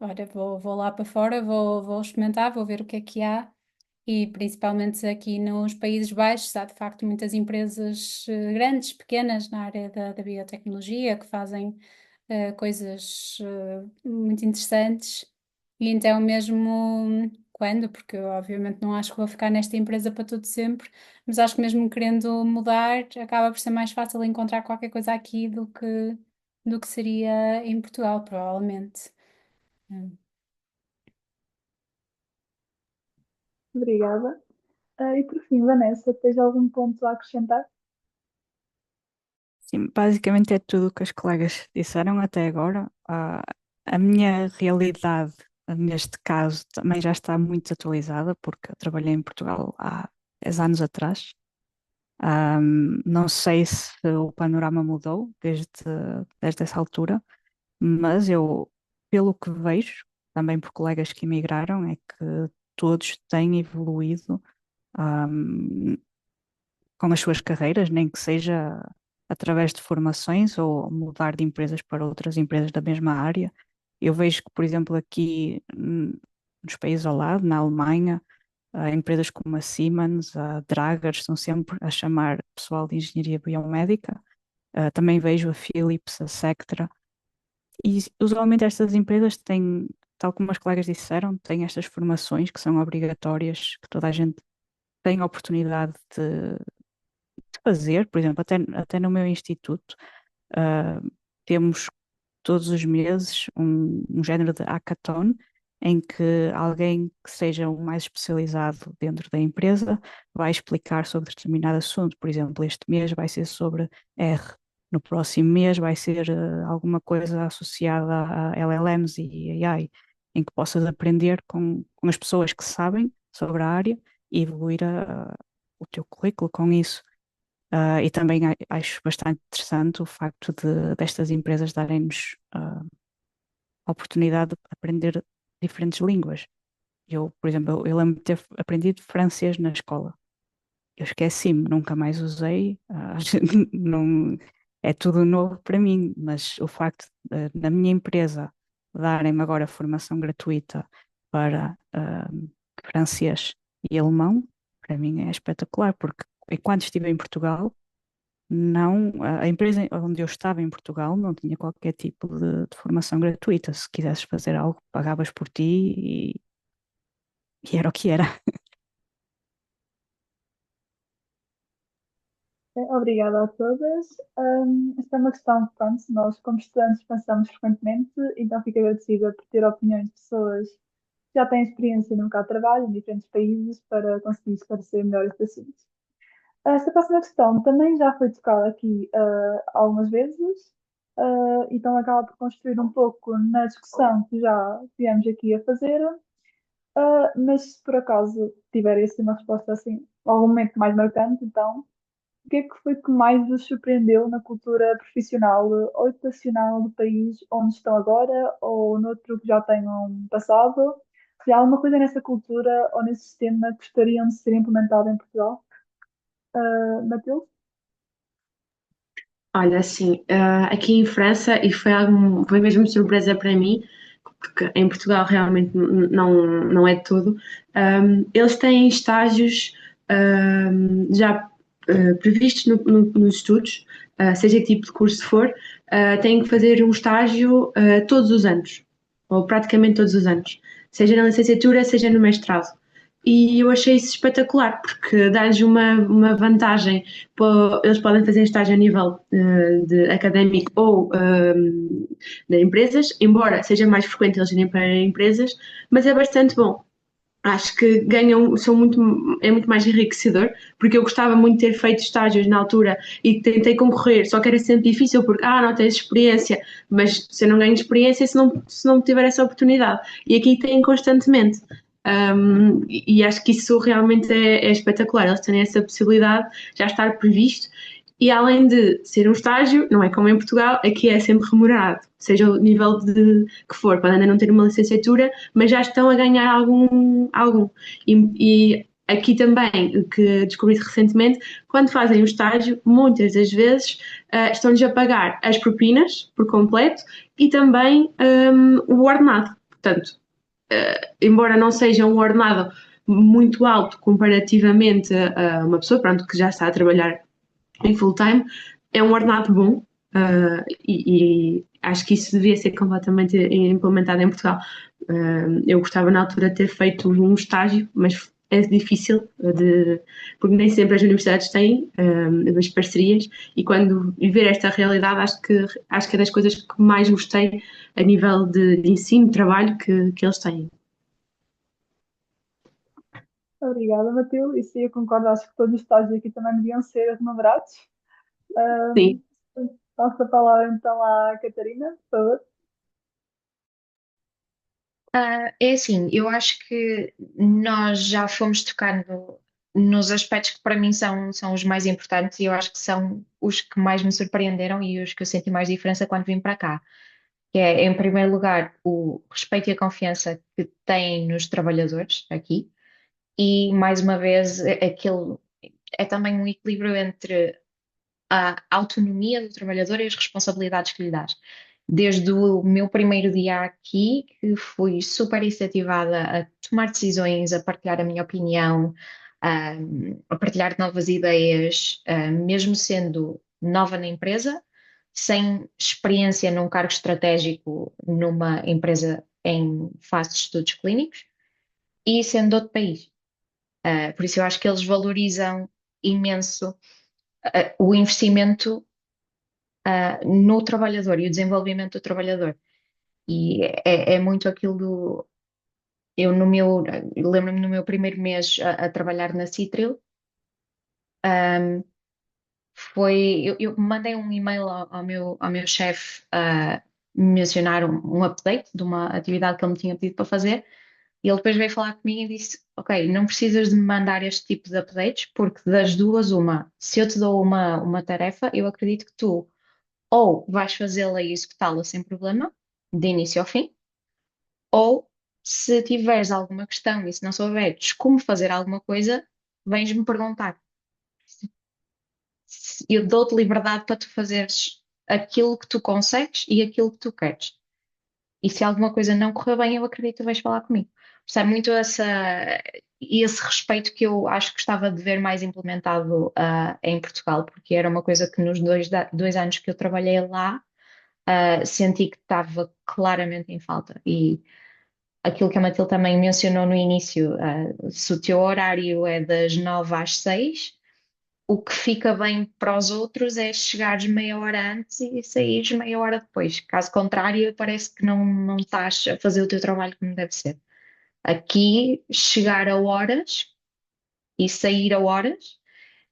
olha, vou lá para fora, vou experimentar, vou ver o que há. E principalmente aqui nos Países Baixos, há de facto muitas empresas grandes, pequenas na área da biotecnologia que fazem coisas muito interessantes. E então, mesmo quando, porque eu obviamente não acho que vou ficar nesta empresa para todo sempre, mas acho que mesmo querendo mudar, acaba por ser mais fácil encontrar qualquer coisa aqui do que seria em Portugal, provavelmente. Hum. Obrigada. E por fim, Vanessa, tens algum ponto a acrescentar? Sim, basicamente é tudo o que as colegas disseram até agora. A minha realidade, neste caso, também já está muito atualizada, porque eu trabalhei em Portugal há 10 anos atrás. Não sei se o panorama mudou desde essa altura, mas eu, pelo que vejo, também por colegas que emigraram, é que todos têm evoluído, ahm, com as suas carreiras, nem que seja através de formações ou mudar de empresas para outras empresas da mesma área. Eu vejo que, por exemplo, aqui nos países ao lado, na Alemanha, empresas como a Siemens, a Dräger, estão sempre a chamar pessoal de engenharia biomédica. Também vejo a Philips, a Sectra, e usualmente estas empresas têm, tal como os colegas disseram, têm estas formações que são obrigatórias, que toda a gente tem a oportunidade de fazer. Por exemplo, até no meu instituto, ah, temos todos os meses um género de hackathon em que alguém que seja o mais especializado dentro da empresa vai explicar sobre determinado assunto. Por exemplo, este mês vai ser sobre R, no próximo mês vai ser alguma coisa associada a LLMs e AI, em que possas aprender com as pessoas que sabem sobre a área e evoluir o teu currículo com isso. E também acho bastante interessante o facto destas empresas darem-nos a oportunidade de aprender diferentes línguas. Eu, por exemplo, eu lembro de ter aprendido francês na escola. Eu esqueci-me, nunca mais usei, não, é tudo novo para mim, mas o facto de, na minha empresa, darem-me agora formação gratuita para francês e alemão, para mim é espetacular, porque enquanto estive em Portugal, não, a empresa onde eu estava em Portugal não tinha qualquer tipo de formação gratuita. Se quisesses fazer algo, pagavas por ti e era o que era. Obrigada a todas. Esta é uma questão, pronto, nós como estudantes pensamos frequentemente, então fico agradecida por ter opiniões de pessoas que já têm experiência no mercado de trabalho em diferentes países para conseguir esclarecer melhor este assunto. Esta próxima questão também já foi tocada aqui algumas vezes, então acaba por construir um pouco na discussão que já viemos aqui a fazer, mas se por acaso tiverem assim uma resposta assim, algum momento mais marcante, então, o que é que foi que mais vos surpreendeu na cultura profissional ou educacional do país onde estão agora ou noutro que já tenham passado? Se há alguma coisa nessa cultura ou nesse sistema que gostariam de ser implementado em Portugal? Matilde? Olha, assim, aqui em França, e foi mesmo surpresa para mim, porque em Portugal realmente não é de tudo, eles têm estágios já previstos nos estudos, seja que tipo de curso for, têm que fazer um estágio todos os anos, ou praticamente todos os anos, seja na licenciatura, seja no mestrado. E eu achei isso espetacular, porque dá-lhes uma vantagem. Eles podem fazer estágio a nível de académico ou de empresas, embora seja mais frequente eles irem para empresas, mas é bastante bom. Acho que é muito mais enriquecedor, porque eu gostava muito de ter feito estágios na altura e tentei concorrer, só que era sempre difícil porque, não tens experiência, mas se eu não ganho experiência se não tiver essa oportunidade. E aqui tem constantemente. E acho que isso realmente é espetacular, eles terem essa possibilidade já estar previsto e além de ser um estágio, não é como em Portugal, aqui é sempre remunerado, seja o nível que for, podem ainda não ter uma licenciatura, mas já estão a ganhar algum. E aqui também, o que descobri recentemente, quando fazem o estágio, muitas das vezes estão-lhes a pagar as propinas por completo e também o ordenado. Portanto, embora não seja um ordenado muito alto comparativamente a uma pessoa, pronto, que já está a trabalhar em full time, é um ordenado bom e acho que isso devia ser completamente implementado em Portugal. Eu gostava na altura de ter feito um estágio, mas é difícil, porque nem sempre as universidades têm as parcerias e quando ver esta realidade acho que é das coisas que mais gostei a nível de ensino, de trabalho que eles têm. Obrigada, Matilde. E sim, eu concordo, acho que todos os estágios aqui também deviam ser remunerados. Sim. Passo a palavra então à Catarina, por favor. É assim, eu acho que nós já fomos tocando nos aspectos que para mim são os mais importantes e eu acho que são os que mais me surpreenderam e os que eu senti mais diferença quando vim para cá. Que é, em primeiro lugar, o respeito e a confiança que têm nos trabalhadores aqui e, mais uma vez, é também um equilíbrio entre a autonomia do trabalhador e as responsabilidades que lhe dás. Desde o meu primeiro dia aqui, que fui super incentivada a tomar decisões, a partilhar a minha opinião, a, a partilhar novas ideias, mesmo sendo nova na empresa, sem experiência num cargo estratégico numa empresa em fase de estudos clínicos e sendo de outro país. Por isso eu acho que eles valorizam imenso o investimento no trabalhador e o desenvolvimento do trabalhador. E é muito aquilo do. Eu no meu, lembro-me no meu primeiro mês a trabalhar na Citril, um, eu mandei um e-mail ao meu chefe a mencionar um update de uma atividade que ele me tinha pedido para fazer, e ele depois veio falar comigo e disse, ok, não precisas de me mandar este tipo de updates, porque das duas, se eu te dou uma tarefa, eu acredito que tu ou vais fazê-la e executá-la sem problema, de início ao fim, ou se tiveres alguma questão e se não souberes como fazer alguma coisa, vens-me perguntar. Eu dou-te liberdade para tu fazeres aquilo que tu consegues e aquilo que tu queres. E se alguma coisa não correr bem, eu acredito que tu vais falar comigo. Portanto, é muito esse respeito que eu acho que gostava de ver mais implementado em Portugal, porque era uma coisa que nos dois anos que eu trabalhei lá, senti que estava claramente em falta. E aquilo que a Matilde também mencionou no início, se o teu horário é das 9 às 6, o que fica bem para os outros é chegares meia hora antes e saíres meia hora depois. Caso contrário, parece que não estás a fazer o teu trabalho como deve ser. Aqui, chegar a horas e sair a horas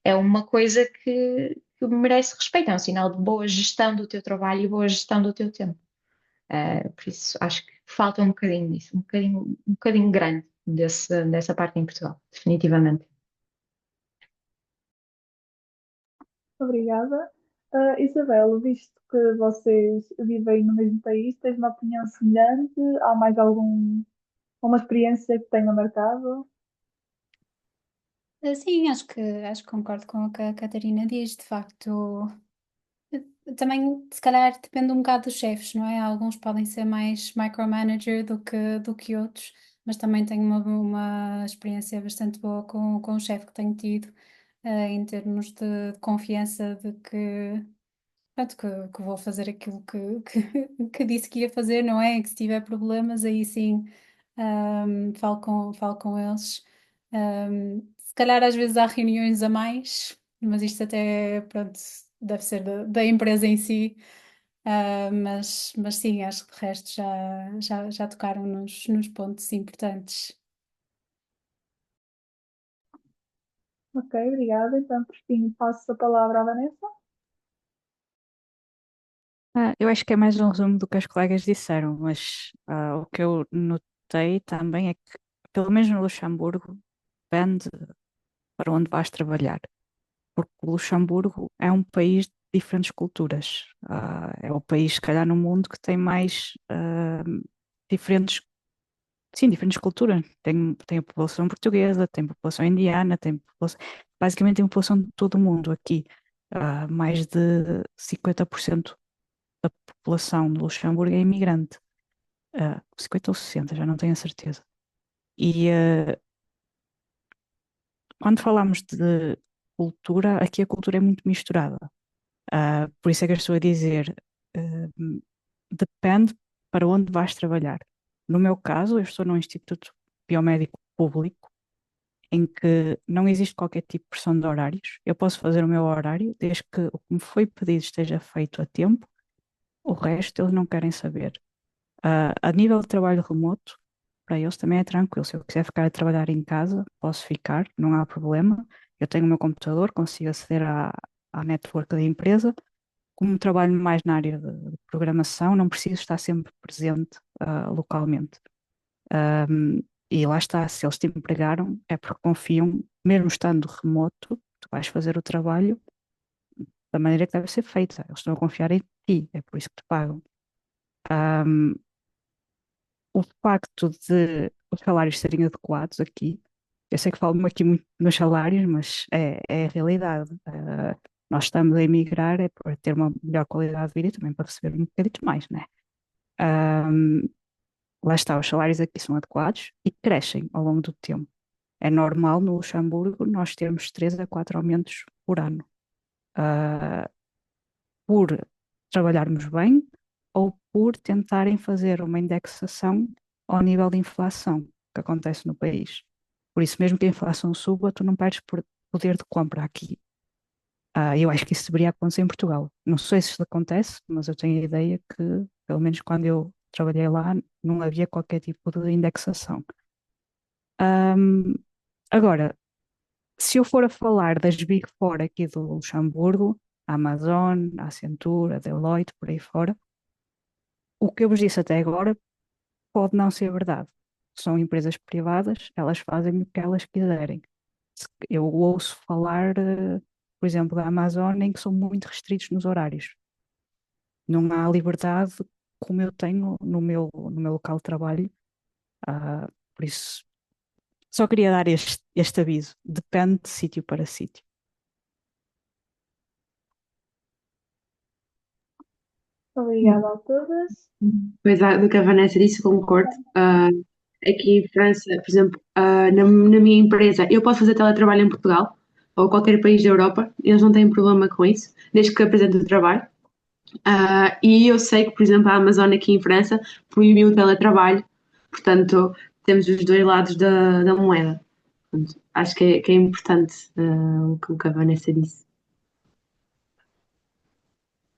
é uma coisa que merece respeito, é um sinal de boa gestão do teu trabalho e boa gestão do teu tempo. Por isso, acho que falta um bocadinho disso, um bocadinho grande dessa parte em Portugal, definitivamente. Obrigada. Isabel, visto que vocês vivem no mesmo país, tens uma opinião semelhante? Há mais alguma experiência que tenha marcado? Sim, acho que concordo com o que a Catarina diz, de facto. Também, se calhar, depende um bocado dos chefes, não é? Alguns podem ser mais micromanager do que outros, mas também tenho uma experiência bastante boa com o chefe que tenho tido, em termos de confiança de que, pronto, que vou fazer aquilo que disse que ia fazer, não é? Que se tiver problemas, aí sim, falo com eles. Se calhar às vezes há reuniões a mais, mas isto até, pronto, deve ser da empresa em si. Mas sim, acho que de resto já tocaram nos pontos importantes. Ok, obrigada. Então, por fim, passo a palavra à Vanessa. Eu acho que é mais um resumo do que as colegas disseram, mas o que eu notei também é que, pelo menos no Luxemburgo, depende para onde vais trabalhar, porque o Luxemburgo é um país de diferentes culturas. É o país, se calhar, no mundo que tem mais diferentes, sim, diferentes culturas. Tem a população portuguesa, tem a população indiana, basicamente tem a população de todo o mundo aqui. Mais de 50% da população de Luxemburgo é imigrante. 50 ou 60, já não tenho a certeza. E quando falamos de cultura, aqui a cultura é muito misturada. Por isso é que eu estou a dizer, depende para onde vais trabalhar. No meu caso, eu estou num instituto biomédico público, em que não existe qualquer tipo de pressão de horários. Eu posso fazer o meu horário, desde que o que me foi pedido esteja feito a tempo, o resto eles não querem saber. A nível de trabalho remoto, para eles também é tranquilo. Se eu quiser ficar a trabalhar em casa, posso ficar, não há problema. Eu tenho o meu computador, consigo aceder à network da empresa. Como trabalho mais na área de programação, não preciso estar sempre presente localmente. E lá está, se eles te empregaram, é porque confiam, mesmo estando remoto, tu vais fazer o trabalho da maneira que deve ser feita. Eles estão a confiar em ti, é por isso que te pagam. O facto de os salários serem adequados aqui, eu sei que falo aqui muito nos salários, mas é a realidade. Nós estamos a emigrar é para ter uma melhor qualidade de vida e também para receber um bocadinho mais, né? Ahm, Lá está, os salários aqui são adequados e crescem ao longo do tempo. É normal no Luxemburgo nós termos 3 a 4 aumentos por ano, ah, por trabalharmos bem ou por tentarem fazer uma indexação ao nível de inflação que acontece no país. Por isso, mesmo que a inflação suba, tu não perdes poder de compra aqui. Eu acho que isso deveria acontecer em Portugal. Não sei se isso acontece, mas eu tenho a ideia que, pelo menos quando eu trabalhei lá, não havia qualquer tipo de indexação. Ahm, Agora, se eu for a falar das Big Four aqui do Luxemburgo, a Amazon, a Accenture, a Deloitte, por aí fora, o que eu vos disse até agora pode não ser verdade. São empresas privadas, elas fazem o que elas quiserem. Eu ouço falar, por exemplo, da Amazon, em que são muito restritos nos horários. Não há liberdade como eu tenho no meu local de trabalho. Por isso, só queria dar este aviso. Depende de sítio para sítio. Obrigada a todas. Pois do que a Vanessa disse, concordo. Aqui em França, por exemplo, na minha empresa, eu posso fazer teletrabalho em Portugal ou qualquer país da Europa, eles não têm problema com isso, desde que apresente o trabalho. E eu sei que, por exemplo, a Amazon aqui em França proibiu o teletrabalho, portanto, temos os dois lados da moeda. Pronto, acho que é importante o que a Vanessa disse.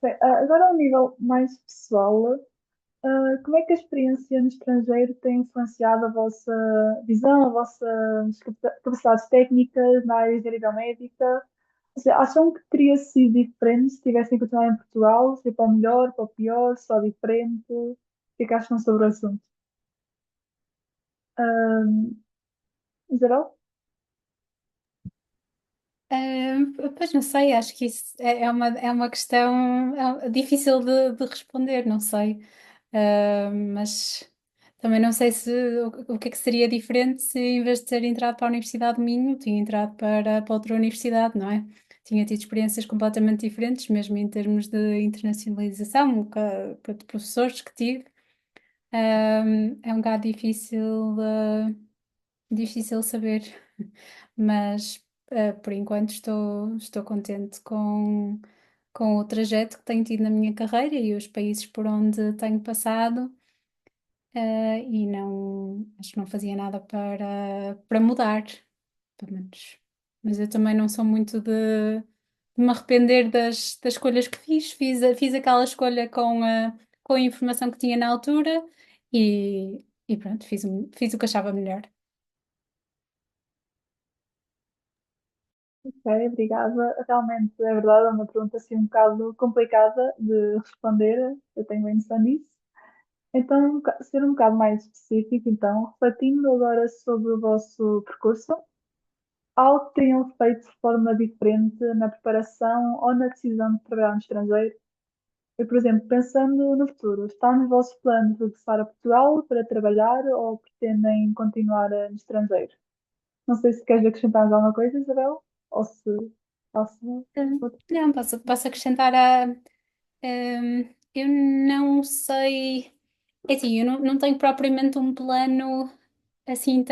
Bem, agora, ao nível mais pessoal, como é que a experiência no estrangeiro tem influenciado a vossa visão, a vossas capacidades técnicas na área de engenharia biomédica? Ou seja, acham que teria sido diferente se tivessem continuado em Portugal? Se para o melhor, para o pior, só diferente? O que é que acham sobre o assunto? Em geral? Pois não sei, acho que isso é uma questão difícil de responder, não sei. Mas também não sei se o que é que seria diferente se em vez de ter entrado para a Universidade de Minho, tinha entrado para outra universidade, não é? Tinha tido experiências completamente diferentes, mesmo em termos de internacionalização, de professores que tive. É um bocado difícil saber, mas por enquanto estou contente com o trajeto que tenho tido na minha carreira e os países por onde tenho passado, e não, acho que não fazia nada para mudar, pelo menos. Mas eu também não sou muito de me arrepender das escolhas que fiz. Fiz aquela escolha com a informação que tinha na altura e pronto, fiz o que achava melhor. Ok, obrigada. Realmente, é verdade, é uma pergunta assim um bocado complicada de responder, eu tenho bem noção disso. Então, ser um bocado mais específico, então, refletindo agora sobre o vosso percurso, algo que tenham feito de forma diferente na preparação ou na decisão de trabalhar no estrangeiro? Eu, por exemplo, pensando no futuro, está nos vossos planos regressar a Portugal para trabalhar ou pretendem continuar no estrangeiro? Não sei se queres acrescentar mais alguma coisa, Isabel, ou se posso. Não, posso acrescentar eu não sei. É assim, eu não tenho propriamente um plano assim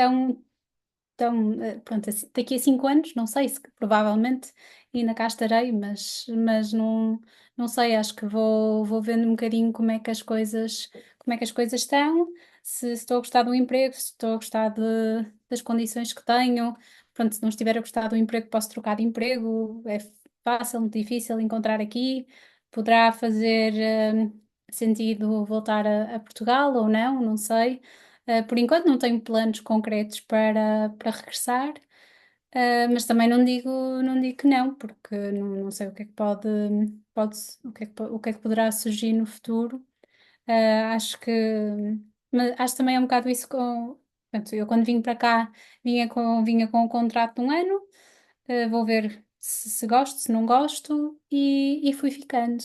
pronto, daqui a 5 anos, não sei, se provavelmente ainda cá estarei, mas não sei, acho que vou vendo um bocadinho como é que as coisas estão, se estou a gostar do emprego, se estou a gostar das condições que tenho. Pronto, se não estiver a gostar do emprego, posso trocar de emprego, é fácil, muito difícil encontrar aqui, poderá fazer sentido voltar a Portugal ou não sei. Por enquanto não tenho planos concretos para regressar, mas também não digo que não, porque não sei o que é que o que é que poderá surgir no futuro. Acho que, mas acho também é um bocado isso com, portanto, eu quando vim para cá vinha com um contrato de um ano, vou ver se gosto, se não gosto e fui ficando.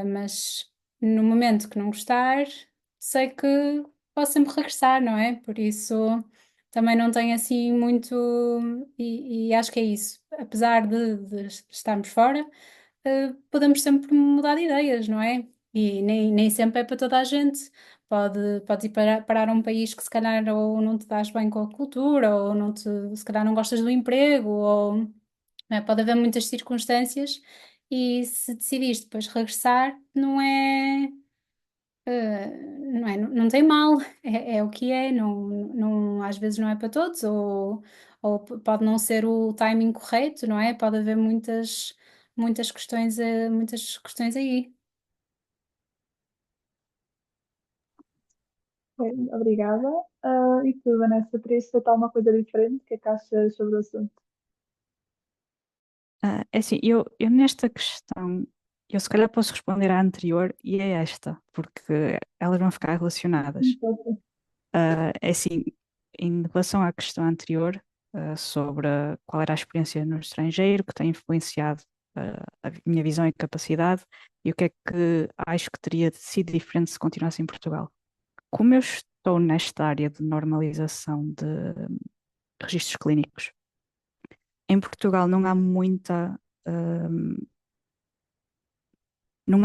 Mas no momento que não gostar, sei que posso sempre regressar, não é? Por isso também não tenho assim muito. E acho que é isso. Apesar de estarmos fora, podemos sempre mudar de ideias, não é? E nem sempre é para toda a gente. Podes ir parar a um país que se calhar ou não te dás bem com a cultura, ou se calhar não gostas do emprego, ou não é? Pode haver muitas circunstâncias e se decidires depois regressar, não tem mal, é o que é, às vezes não é para todos, ou pode não ser o timing correto, não é? Pode haver muitas questões aí. Ok, obrigada. E tu, Vanessa, terias feito alguma coisa diferente? O que é que achas sobre o assunto? É assim, eu nesta questão, eu se calhar posso responder à anterior e a esta, porque elas vão ficar relacionadas. É assim, em relação à questão anterior, sobre qual era a experiência no estrangeiro que tem influenciado a minha visão e capacidade e o que é que acho que teria sido diferente se continuasse em Portugal. Como eu estou nesta área de normalização de registros clínicos, em Portugal hum, não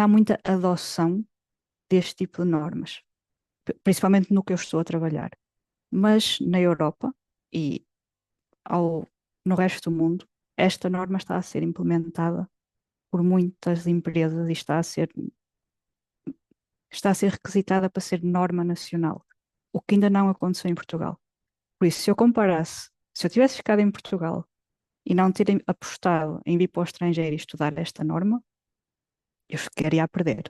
há muita adoção deste tipo de normas, principalmente no que eu estou a trabalhar. Mas na Europa e ao, no resto do mundo, esta norma está a ser implementada por muitas empresas e está a ser requisitada para ser norma nacional, o que ainda não aconteceu em Portugal. Por isso, se eu comparasse Se eu tivesse ficado em Portugal e não ter apostado em vir para o estrangeiro e estudar esta norma, eu ficaria a perder.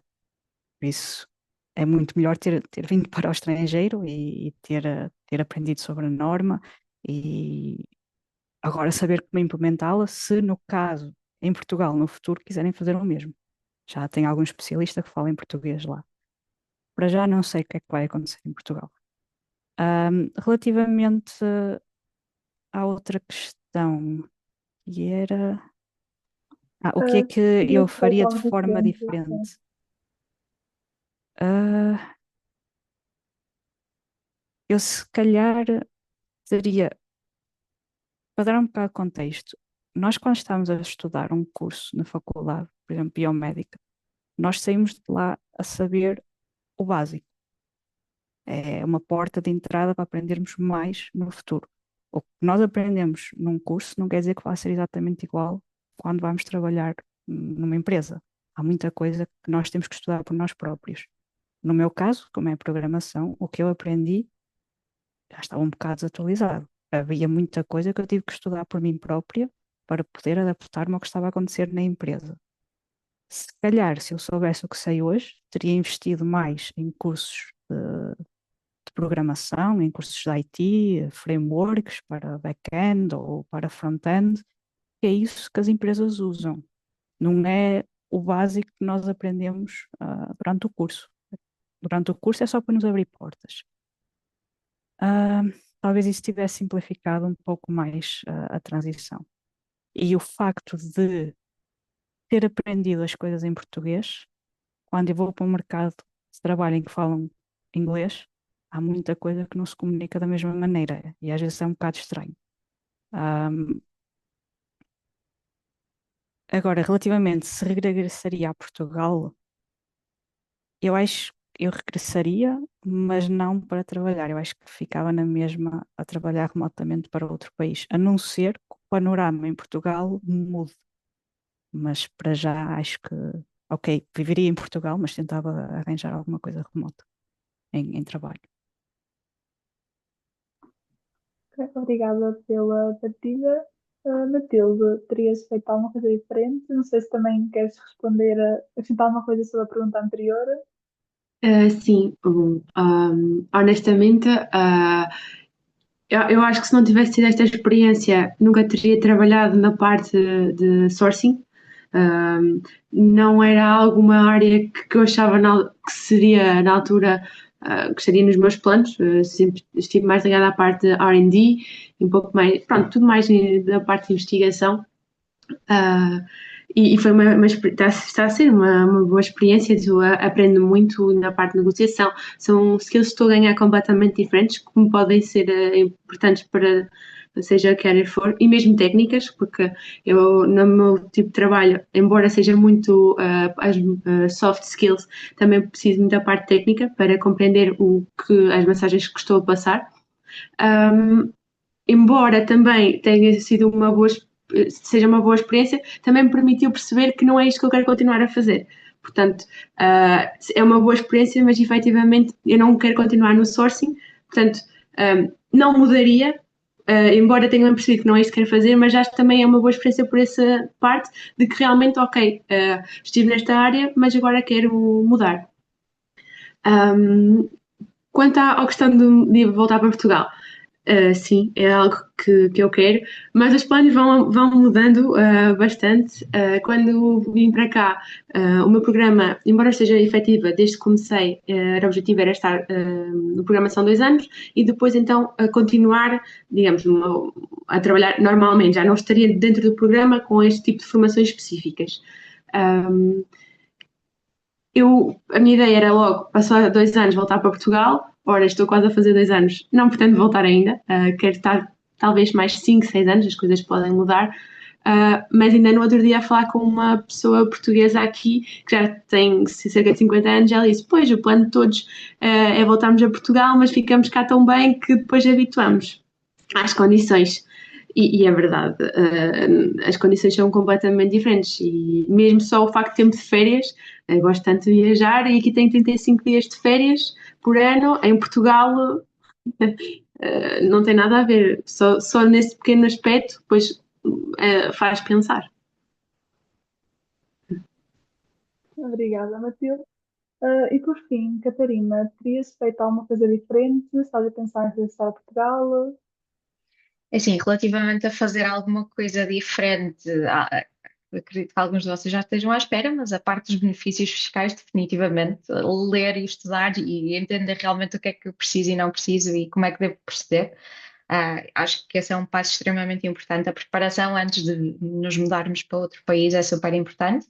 Por isso, é muito melhor ter vindo para o estrangeiro e ter aprendido sobre a norma e agora saber como implementá-la, se no caso, em Portugal, no futuro, quiserem fazer o mesmo. Já tem algum especialista que fala em português lá. Para já não sei o que é que vai acontecer em Portugal. Relativamente à outra questão, que era o que é que Teria eu feito faria de algo forma diferente, sim. diferente? Ah, eu se calhar teria, para dar um bocado de contexto, nós quando estávamos a estudar um curso na faculdade, por exemplo, biomédica, nós saímos de lá a saber o básico. É uma porta de entrada para aprendermos mais no futuro. O que nós aprendemos num curso não quer dizer que vai ser exatamente igual quando vamos trabalhar numa empresa. Há muita coisa que nós temos que estudar por nós próprios. No meu caso, como é programação, o que eu aprendi já estava um bocado desatualizado. Havia muita coisa que eu tive que estudar por mim própria para poder adaptar-me ao que estava a acontecer na empresa. Se calhar, se eu soubesse o que sei hoje, teria investido mais em cursos de programação, em cursos de IT, frameworks para back-end ou para front-end, que é isso que as empresas usam. Não é o básico que nós aprendemos durante o curso. Durante o curso é só para nos abrir portas. Ah, talvez isso tivesse simplificado um pouco mais a transição. E o facto de ter aprendido as coisas em português, quando eu vou para um mercado de trabalho em que falam inglês, há muita coisa que não se comunica da mesma maneira e às vezes é um bocado estranho. Ahm, agora, relativamente se regressaria a Portugal, eu acho que eu regressaria, mas não para trabalhar. Eu acho que ficava na mesma a trabalhar remotamente para outro país, a não ser que o panorama em Portugal mude. Mas para já acho que, ok, viveria em Portugal, mas tentava arranjar alguma coisa remota em trabalho. Ok, obrigada pela partilha. Matilde, terias feito alguma coisa diferente? Não sei se também queres responder, acrescentar alguma coisa sobre a pergunta anterior. Sim, bom, honestamente, eu acho que se não tivesse tido esta experiência, nunca teria trabalhado na parte de sourcing. Um, não era alguma área que eu achava que seria na altura, que estaria nos meus planos. Sempre estive mais ligada à parte de R&D, um pouco mais, pronto, tudo mais da parte de investigação. Uh, e foi está a ser uma boa experiência. Eu aprendo muito na parte de negociação. São skills que estou a ganhar completamente diferentes, que me podem ser importantes para seja career for, e mesmo técnicas, porque eu, no meu tipo de trabalho, embora seja muito as soft skills, também preciso muito da parte técnica para compreender as mensagens que estou a passar. Embora também tenha sido seja uma boa experiência, também me permitiu perceber que não é isto que eu quero continuar a fazer. Portanto, é uma boa experiência, mas efetivamente eu não quero continuar no sourcing, portanto, não mudaria, embora tenha percebido que não é isto que quero fazer, mas acho que também é uma boa experiência por essa parte de que realmente, ok, estive nesta área, mas agora quero mudar. Quanto à questão de voltar para Portugal, sim, é algo que eu quero, mas os planos vão mudando bastante. Quando vim para cá, o meu programa, embora esteja efetiva desde que comecei, o objetivo era estar no programa são 2 anos e depois então a continuar, digamos, a trabalhar normalmente. Já não estaria dentro do programa com este tipo de formações específicas. A minha ideia era logo, passar 2 anos, voltar para Portugal. Ora, estou quase a fazer 2 anos, não pretendo voltar ainda. Quero estar talvez mais 5, 6 anos, as coisas podem mudar. Mas ainda no outro dia a falar com uma pessoa portuguesa aqui, que já tem cerca de 50 anos, ela disse: Pois, o plano de todos é voltarmos a Portugal, mas ficamos cá tão bem que depois habituamos às condições. E é verdade, as condições são completamente diferentes e mesmo só o facto de tempo de férias, gosto tanto de viajar e aqui tenho 35 dias de férias por ano, em Portugal Não tem nada a ver, só nesse pequeno aspecto, depois faz pensar. Obrigada, Matilde. E por fim, Catarina, terias feito alguma coisa diferente? Estás a pensar em regressar a Portugal? Assim, relativamente a fazer alguma coisa diferente, acredito que alguns de vocês já estejam à espera, mas a parte dos benefícios fiscais, definitivamente, ler e estudar e entender realmente o que é que eu preciso e não preciso e como é que devo proceder. Acho que esse é um passo extremamente importante. A preparação antes de nos mudarmos para outro país é super importante.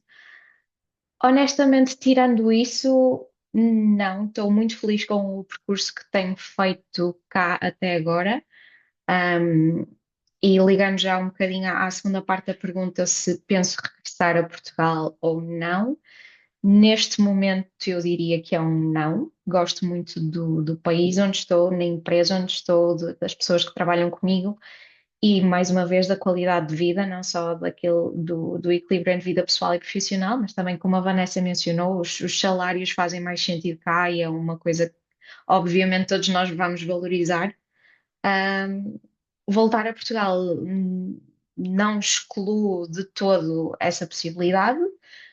Honestamente, tirando isso, não, estou muito feliz com o percurso que tenho feito cá até agora. Um, e ligando já um bocadinho à segunda parte da pergunta, se penso regressar a Portugal ou não, neste momento eu diria que é um não. Gosto muito do país onde estou, na empresa onde estou, das pessoas que trabalham comigo e, mais uma vez, da qualidade de vida, não só do equilíbrio entre vida pessoal e profissional, mas também, como a Vanessa mencionou, os salários fazem mais sentido cá e é uma coisa que, obviamente, todos nós vamos valorizar. Um, Voltar a Portugal, não excluo de todo essa possibilidade,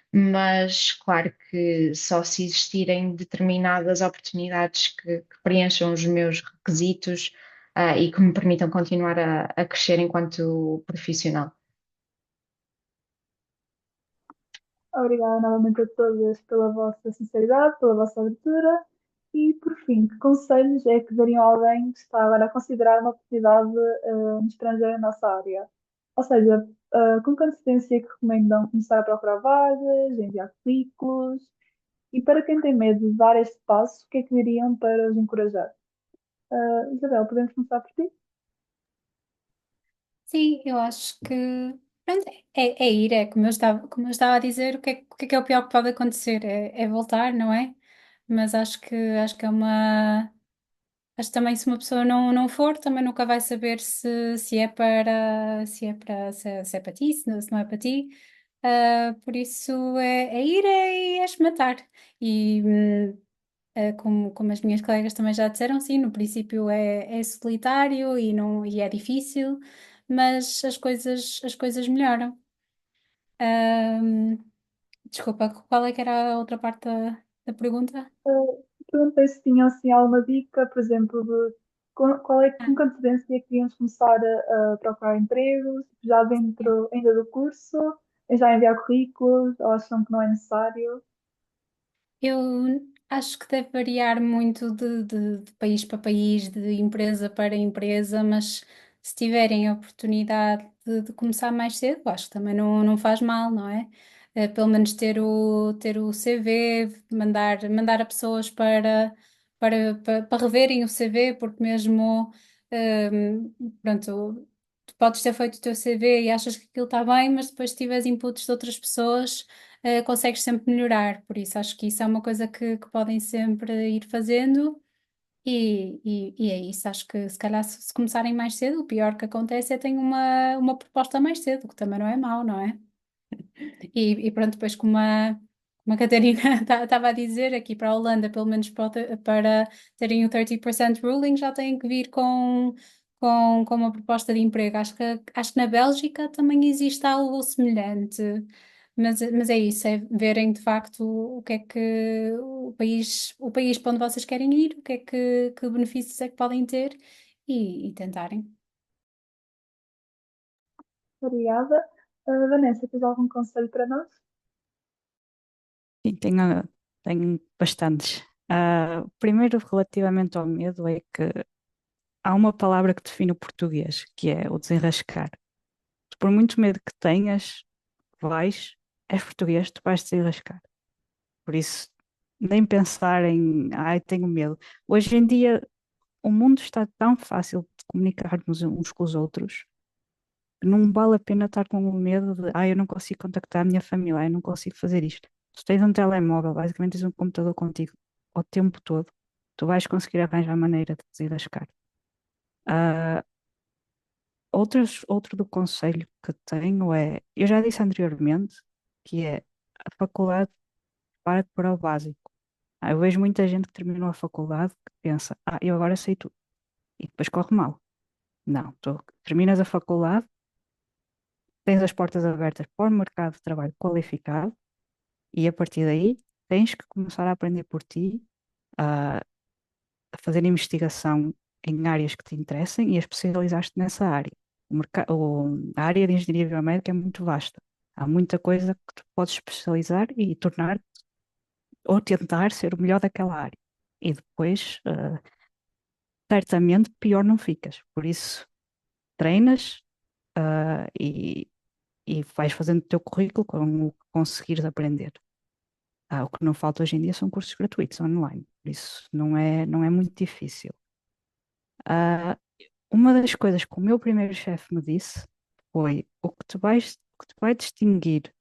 mas claro que só se existirem determinadas oportunidades que preencham os meus requisitos, e que me permitam continuar a crescer enquanto profissional. Obrigada novamente a todas pela vossa sinceridade, pela vossa abertura. E, por fim, que conselhos é que dariam a alguém que está agora a considerar uma oportunidade no estrangeiro na nossa área? Ou seja, com que antecedência é que recomendam começar a procurar vagas, enviar currículos? E para quem tem medo de dar este passo, o que é que diriam para os encorajar? Isabel, podemos começar por ti? Sim, eu acho que pronto, é ir, é como eu estava a dizer, o que é o pior que pode acontecer? É voltar, não é? Mas acho que é uma. Acho que também se uma pessoa não for, também nunca vai saber se é para ti, se não é para ti. Por isso é ir é esmatar. E como as minhas colegas também já disseram, sim, no princípio é solitário e é difícil, mas as coisas melhoram. Ahm, Desculpa, qual é que era a outra parte da pergunta? Perguntei se tinham assim, alguma dica, por exemplo, de com que antecedência é que devíamos começar a procurar empregos, já dentro ainda do curso, já enviar currículos, ou acham que não é necessário? Eu acho que deve variar muito de país para país, de empresa para empresa, mas se tiverem a oportunidade de começar mais cedo, acho que também não faz mal, não é? Pelo menos ter o CV, mandar a pessoas para reverem o CV, porque mesmo, pronto, tu podes ter feito o teu CV e achas que aquilo está bem, mas depois se tiveres inputs de outras pessoas consegues sempre melhorar. Por isso, acho que isso é uma coisa que podem sempre ir fazendo. E é isso. Acho que se calhar se começarem mais cedo, o pior que acontece é terem uma proposta mais cedo, que também não é mau, não é? E pronto, depois como a Catarina estava a dizer, aqui para a Holanda, pelo menos para terem o 30% ruling, já têm que vir com uma proposta de emprego. Acho que na Bélgica também existe algo semelhante. Mas é isso, é verem de facto o que é que o país para onde vocês querem ir, que benefícios é que podem ter e tentarem. Obrigada. Vanessa, tens algum conselho para nós? Sim, tenho bastantes. Primeiro, relativamente ao medo, é que há uma palavra que define o português, que é o desenrascar. Tu, por muito medo que tenhas, és português, tu vais desenrascar. Por isso, nem pensar em, ai, tenho medo. Hoje em dia, o mundo está tão fácil de comunicarmos uns com os outros que não vale a pena estar com o medo de, ai, eu não consigo contactar a minha família, ai, eu não consigo fazer isto. Tu tens um telemóvel, basicamente tens um computador contigo o tempo todo, tu vais conseguir arranjar maneira de desenrascar. Ah, outro do conselho que tenho é, eu já disse anteriormente, que é a faculdade para para o básico. Eu vejo muita gente que terminou a faculdade que pensa, eu agora sei tudo. e depois corre mal. Não, tu terminas a faculdade, tens as portas abertas para o mercado de trabalho qualificado e a partir daí tens que começar a aprender por ti, a, a fazer investigação em áreas que te interessem e a especializar-te nessa área. A área de engenharia biomédica é muito vasta. Há muita coisa que tu podes especializar e tornar ou tentar ser o melhor daquela área. E depois, certamente, pior não ficas. Por isso, treinas, e vais fazendo o teu currículo com o que conseguires aprender. O que não falta hoje em dia são cursos gratuitos online, por isso não é muito difícil. Ah, uma das coisas que o meu primeiro chefe me disse foi o que te vai distinguir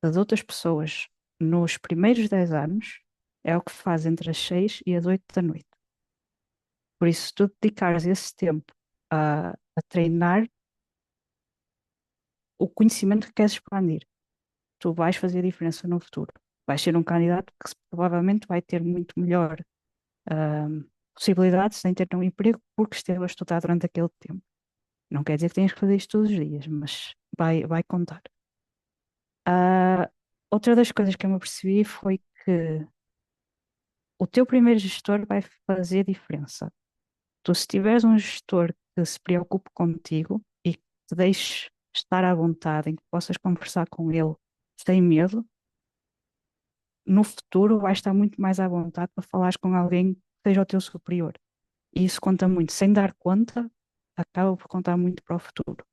das outras pessoas nos primeiros 10 anos é o que faz entre as 6 e as 8 da noite. Por isso, se tu dedicares esse tempo a treinar o conhecimento que queres expandir, tu vais fazer diferença no futuro. Vais ser um candidato que provavelmente vai ter muito melhor possibilidades em ter um emprego porque esteve a estudar durante aquele tempo. Não quer dizer que tenhas que fazer isto todos os dias, mas vai contar. Outra das coisas que eu me apercebi foi que o teu primeiro gestor vai fazer diferença. Tu, se tiveres um gestor que se preocupe contigo e que te deixe estar à vontade, em que possas conversar com ele sem medo, no futuro vais estar muito mais à vontade para falares com alguém que seja o teu superior. E isso conta muito. Sem dar conta, acaba por contar muito para o futuro.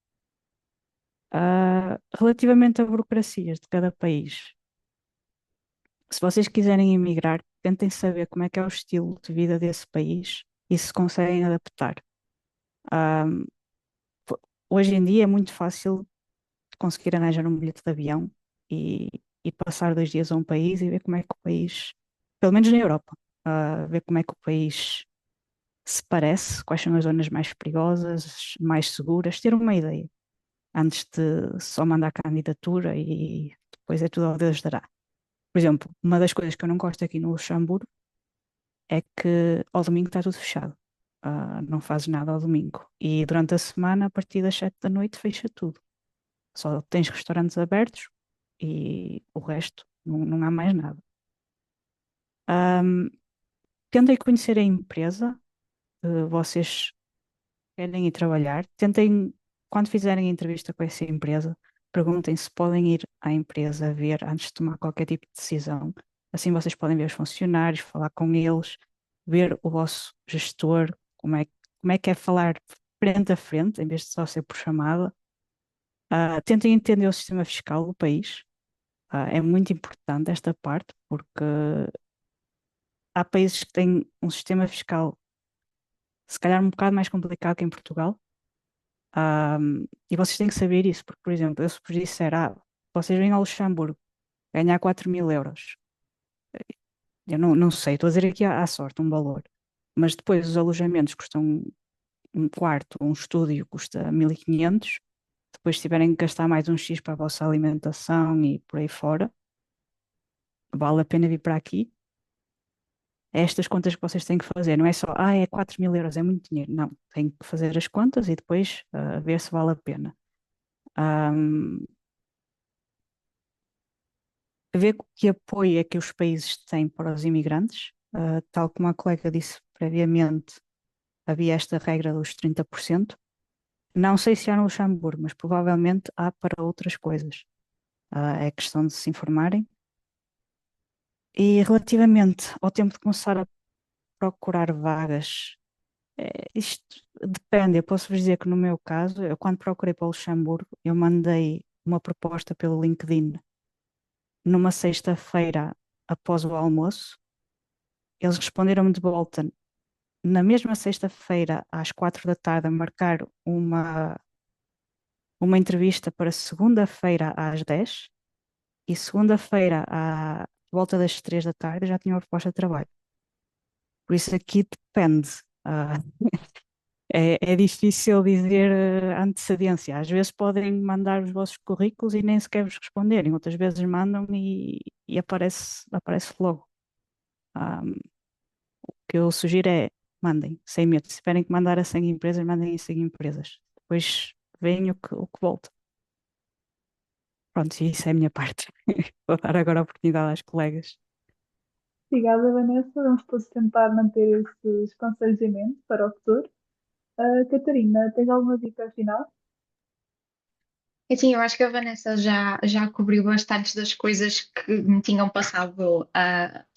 Relativamente a burocracias de cada país, se vocês quiserem emigrar, tentem saber como é que é o estilo de vida desse país e se conseguem adaptar. Ah, Hoje em dia é muito fácil conseguir arranjar um bilhete de avião e passar 2 dias a um país e ver como é que o país, pelo menos na Europa, ver como é que o país se parece, quais são as zonas mais perigosas, mais seguras, ter uma ideia, antes de só mandar candidatura e depois é tudo ao Deus dará. Por exemplo, uma das coisas que eu não gosto aqui no Luxemburgo é que ao domingo está tudo fechado. Não fazes nada ao domingo. E durante a semana, a partir das 7 da noite, fecha tudo. Só tens restaurantes abertos e o resto não há mais nada. Tentem conhecer a empresa que vocês querem ir trabalhar. Tentem, quando fizerem a entrevista com essa empresa, perguntem se podem ir à empresa ver antes de tomar qualquer tipo de decisão. Assim vocês podem ver os funcionários, falar com eles, ver o vosso gestor, como é que é falar frente a frente, em vez de só ser por chamada. Tentem entender o sistema fiscal do país. É muito importante esta parte, porque há países que têm um sistema fiscal se calhar um bocado mais complicado que em Portugal. E vocês têm que saber isso, porque, por exemplo, eu se vos disser, vocês vêm ao Luxemburgo ganhar 4.000 euros, eu não sei, estou a dizer aqui à sorte um valor, mas depois os alojamentos custam um quarto, um estúdio custa 1.500, depois se tiverem que gastar mais um X para a vossa alimentação e por aí fora, vale a pena vir para aqui. É estas contas que vocês têm que fazer, não é só, é 4.000 euros, é muito dinheiro. Não, têm que fazer as contas e depois ver se vale a pena. Ver que apoio é que os países têm para os imigrantes. Tal como a colega disse previamente, havia esta regra dos 30%. Não sei se há no Luxemburgo, mas provavelmente há para outras coisas. É questão de se informarem. E relativamente ao tempo de começar a procurar vagas, isto depende. Eu posso vos dizer que no meu caso, eu quando procurei para o Luxemburgo, eu mandei uma proposta pelo LinkedIn numa sexta-feira após o almoço. Eles responderam-me de volta na mesma sexta-feira, às 4 da tarde, a marcar uma entrevista para segunda-feira às 10 e segunda-feira à volta das 3 da tarde já tinha uma proposta de trabalho. Por isso aqui depende. É difícil dizer antecedência. Às vezes podem mandar os vossos currículos e nem sequer vos responderem, outras vezes mandam e aparece logo. O que eu sugiro é mandem, sem medo. Se tiverem que mandar a 100 empresas, mandem a 100 empresas. Depois veem o que volta. Pronto, e isso é a minha parte. Vou dar agora a oportunidade às colegas. Obrigada, Vanessa. Vamos todos tentar manter esses conselhos em mente para o futuro. Catarina, tens alguma dica final? Assim, eu acho que a Vanessa já cobriu bastantes das coisas que me tinham passado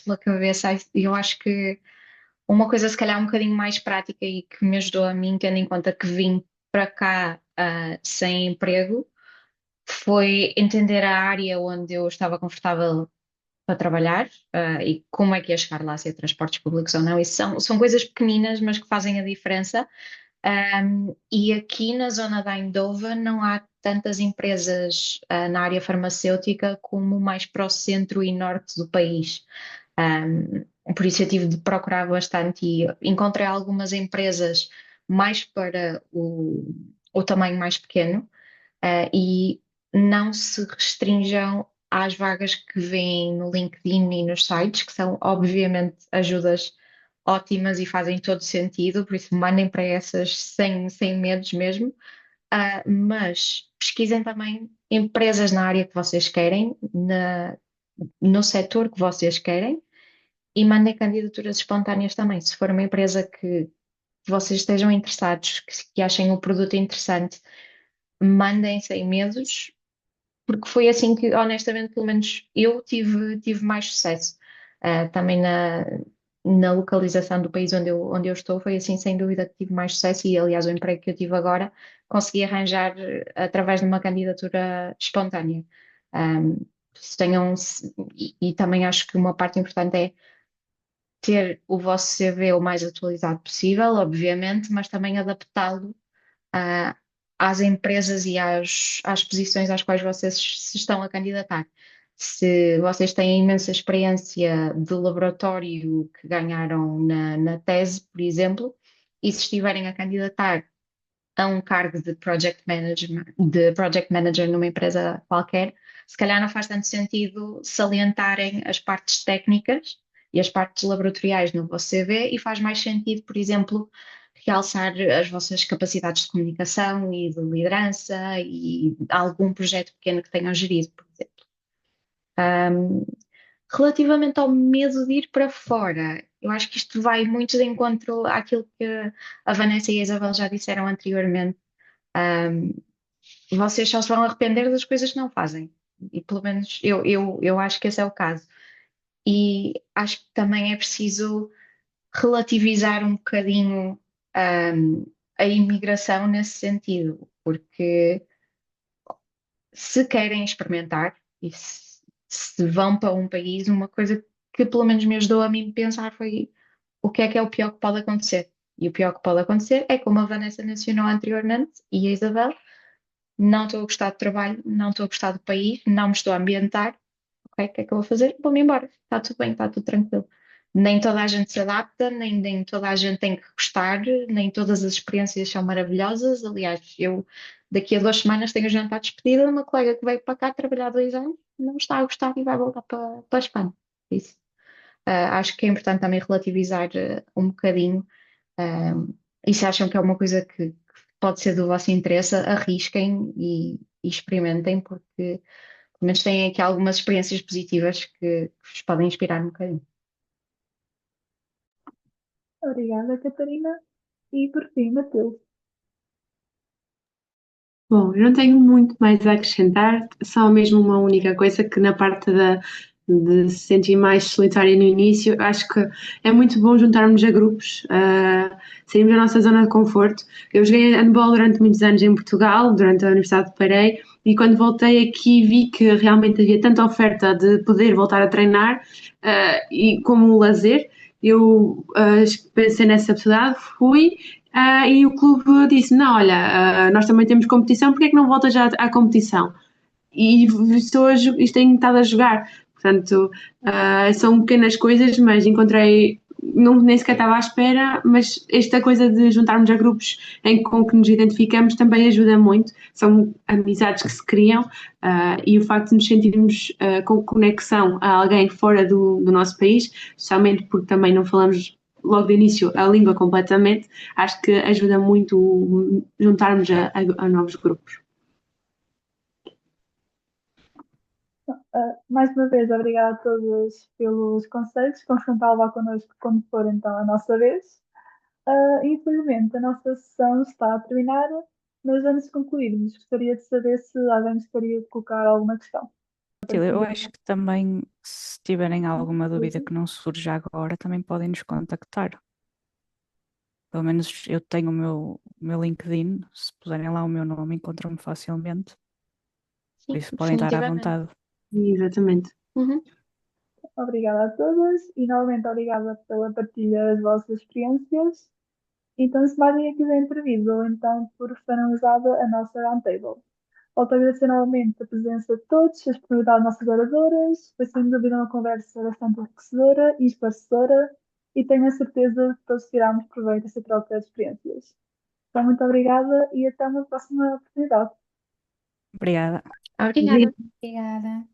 pela cabeça. E eu acho que uma coisa, se calhar, um bocadinho mais prática e que me ajudou a mim, tendo em conta que vim para cá sem emprego, foi entender a área onde eu estava confortável para trabalhar, e como é que ia chegar lá, se é transportes públicos ou não. Isso são coisas pequeninas, mas que fazem a diferença. E aqui na zona da Eindhoven não há tantas empresas na área farmacêutica como mais para o centro e norte do país. Por isso eu tive de procurar bastante e encontrei algumas empresas mais para o tamanho mais pequeno, e não se restringam às vagas que vêm no LinkedIn e nos sites, que são obviamente ajudas ótimas e fazem todo sentido, por isso mandem para essas sem medos mesmo. Mas pesquisem também empresas na área que vocês querem, no setor que vocês querem, e mandem candidaturas espontâneas também. Se for uma empresa que vocês estejam interessados, que achem o produto interessante, mandem sem medos, porque foi assim que, honestamente, pelo menos eu tive mais sucesso. Também na localização do país onde eu estou, foi assim, sem dúvida, que tive mais sucesso. E, aliás, o emprego que eu tive agora consegui arranjar através de uma candidatura espontânea. Se tenham, e também acho que uma parte importante é ter o vosso CV o mais atualizado possível, obviamente, mas também adaptá-lo ah, às empresas e às posições às quais vocês se estão a candidatar. Se vocês têm imensa experiência de laboratório que ganharam na tese, por exemplo, e se estiverem a candidatar a um cargo de project manager numa empresa qualquer, se calhar não faz tanto sentido salientarem as partes técnicas e as partes laboratoriais no vosso CV, e faz mais sentido, por exemplo, realçar as vossas capacidades de comunicação e de liderança e algum projeto pequeno que tenham gerido, por exemplo. Um, Relativamente ao medo de ir para fora, eu acho que isto vai muito de encontro àquilo que a Vanessa e a Isabel já disseram anteriormente. Um, Vocês só se vão arrepender das coisas que não fazem. E pelo menos eu acho que esse é o caso. E acho que também é preciso relativizar um bocadinho, a imigração nesse sentido, porque se querem experimentar e se vão para um país, uma coisa que pelo menos me ajudou a mim pensar foi o que é o pior que pode acontecer. E o pior que pode acontecer é, como a Vanessa mencionou anteriormente, e a Isabel, não estou a gostar do trabalho, não estou a gostar do país, não me estou a ambientar, ok, o que é que eu vou fazer? Vou-me embora, está tudo bem, está tudo tranquilo. Nem toda a gente se adapta, nem toda a gente tem que gostar, nem todas as experiências são maravilhosas. Aliás, eu daqui a 2 semanas tenho o jantar de despedida de uma colega que veio para cá trabalhar 2 anos, não está a gostar e vai voltar para a Espanha. Isso. Acho que é importante também relativizar um bocadinho. E se acham que é uma coisa que pode ser do vosso interesse, arrisquem e experimentem, porque pelo menos têm aqui algumas experiências positivas que vos podem inspirar um bocadinho. Obrigada, Catarina. E por fim, Matilde. Bom, eu não tenho muito mais a acrescentar, só mesmo uma única coisa que na parte de se sentir mais solitária no início, acho que é muito bom juntarmos a grupos, sairmos da nossa zona de conforto. Eu joguei handball durante muitos anos em Portugal, durante a Universidade de Parei, e quando voltei aqui vi que realmente havia tanta oferta de poder voltar a treinar, e como lazer. Eu pensei nessa possibilidade, fui. E o clube disse: Não, olha, nós também temos competição, porque é que não voltas já à competição? E isto tenho estado a jogar. Portanto, são pequenas coisas, mas encontrei, não, nem sequer estava à espera, mas esta coisa de juntarmos a grupos com que nos identificamos também ajuda muito. São amizades que se criam, e o facto de nos sentirmos com conexão a alguém fora do nosso país, especialmente porque também não falamos logo de início a língua completamente, acho que ajuda muito juntarmos a novos grupos. Mais uma vez, obrigada a todos pelos conselhos. Vamos tentar levar connosco quando for então a nossa vez. Infelizmente, a nossa sessão está a terminar, mas antes de concluirmos, gostaria de saber se alguém gostaria de colocar alguma questão. Eu acho que também, se tiverem alguma dúvida que não surja agora, também podem nos contactar. Pelo menos eu tenho o meu LinkedIn, se puserem lá o meu nome, encontram-me facilmente. Por Sim, isso podem estar à definitivamente. vontade. Exatamente. Uhum. Obrigada a todos e novamente obrigada pela partilha das vossas experiências. Então, se mais ninguém quiser intervir, ou então por finalizada a nossa roundtable. Volto a agradecer novamente a presença de todos, a disponibilidade das nossas oradoras. Foi sem dúvida uma conversa bastante enriquecedora e esclarecedora e tenho a certeza que todos tiramos proveito desta troca de experiências. Então, muito obrigada e até uma próxima oportunidade. Obrigada. Obrigada. Obrigada.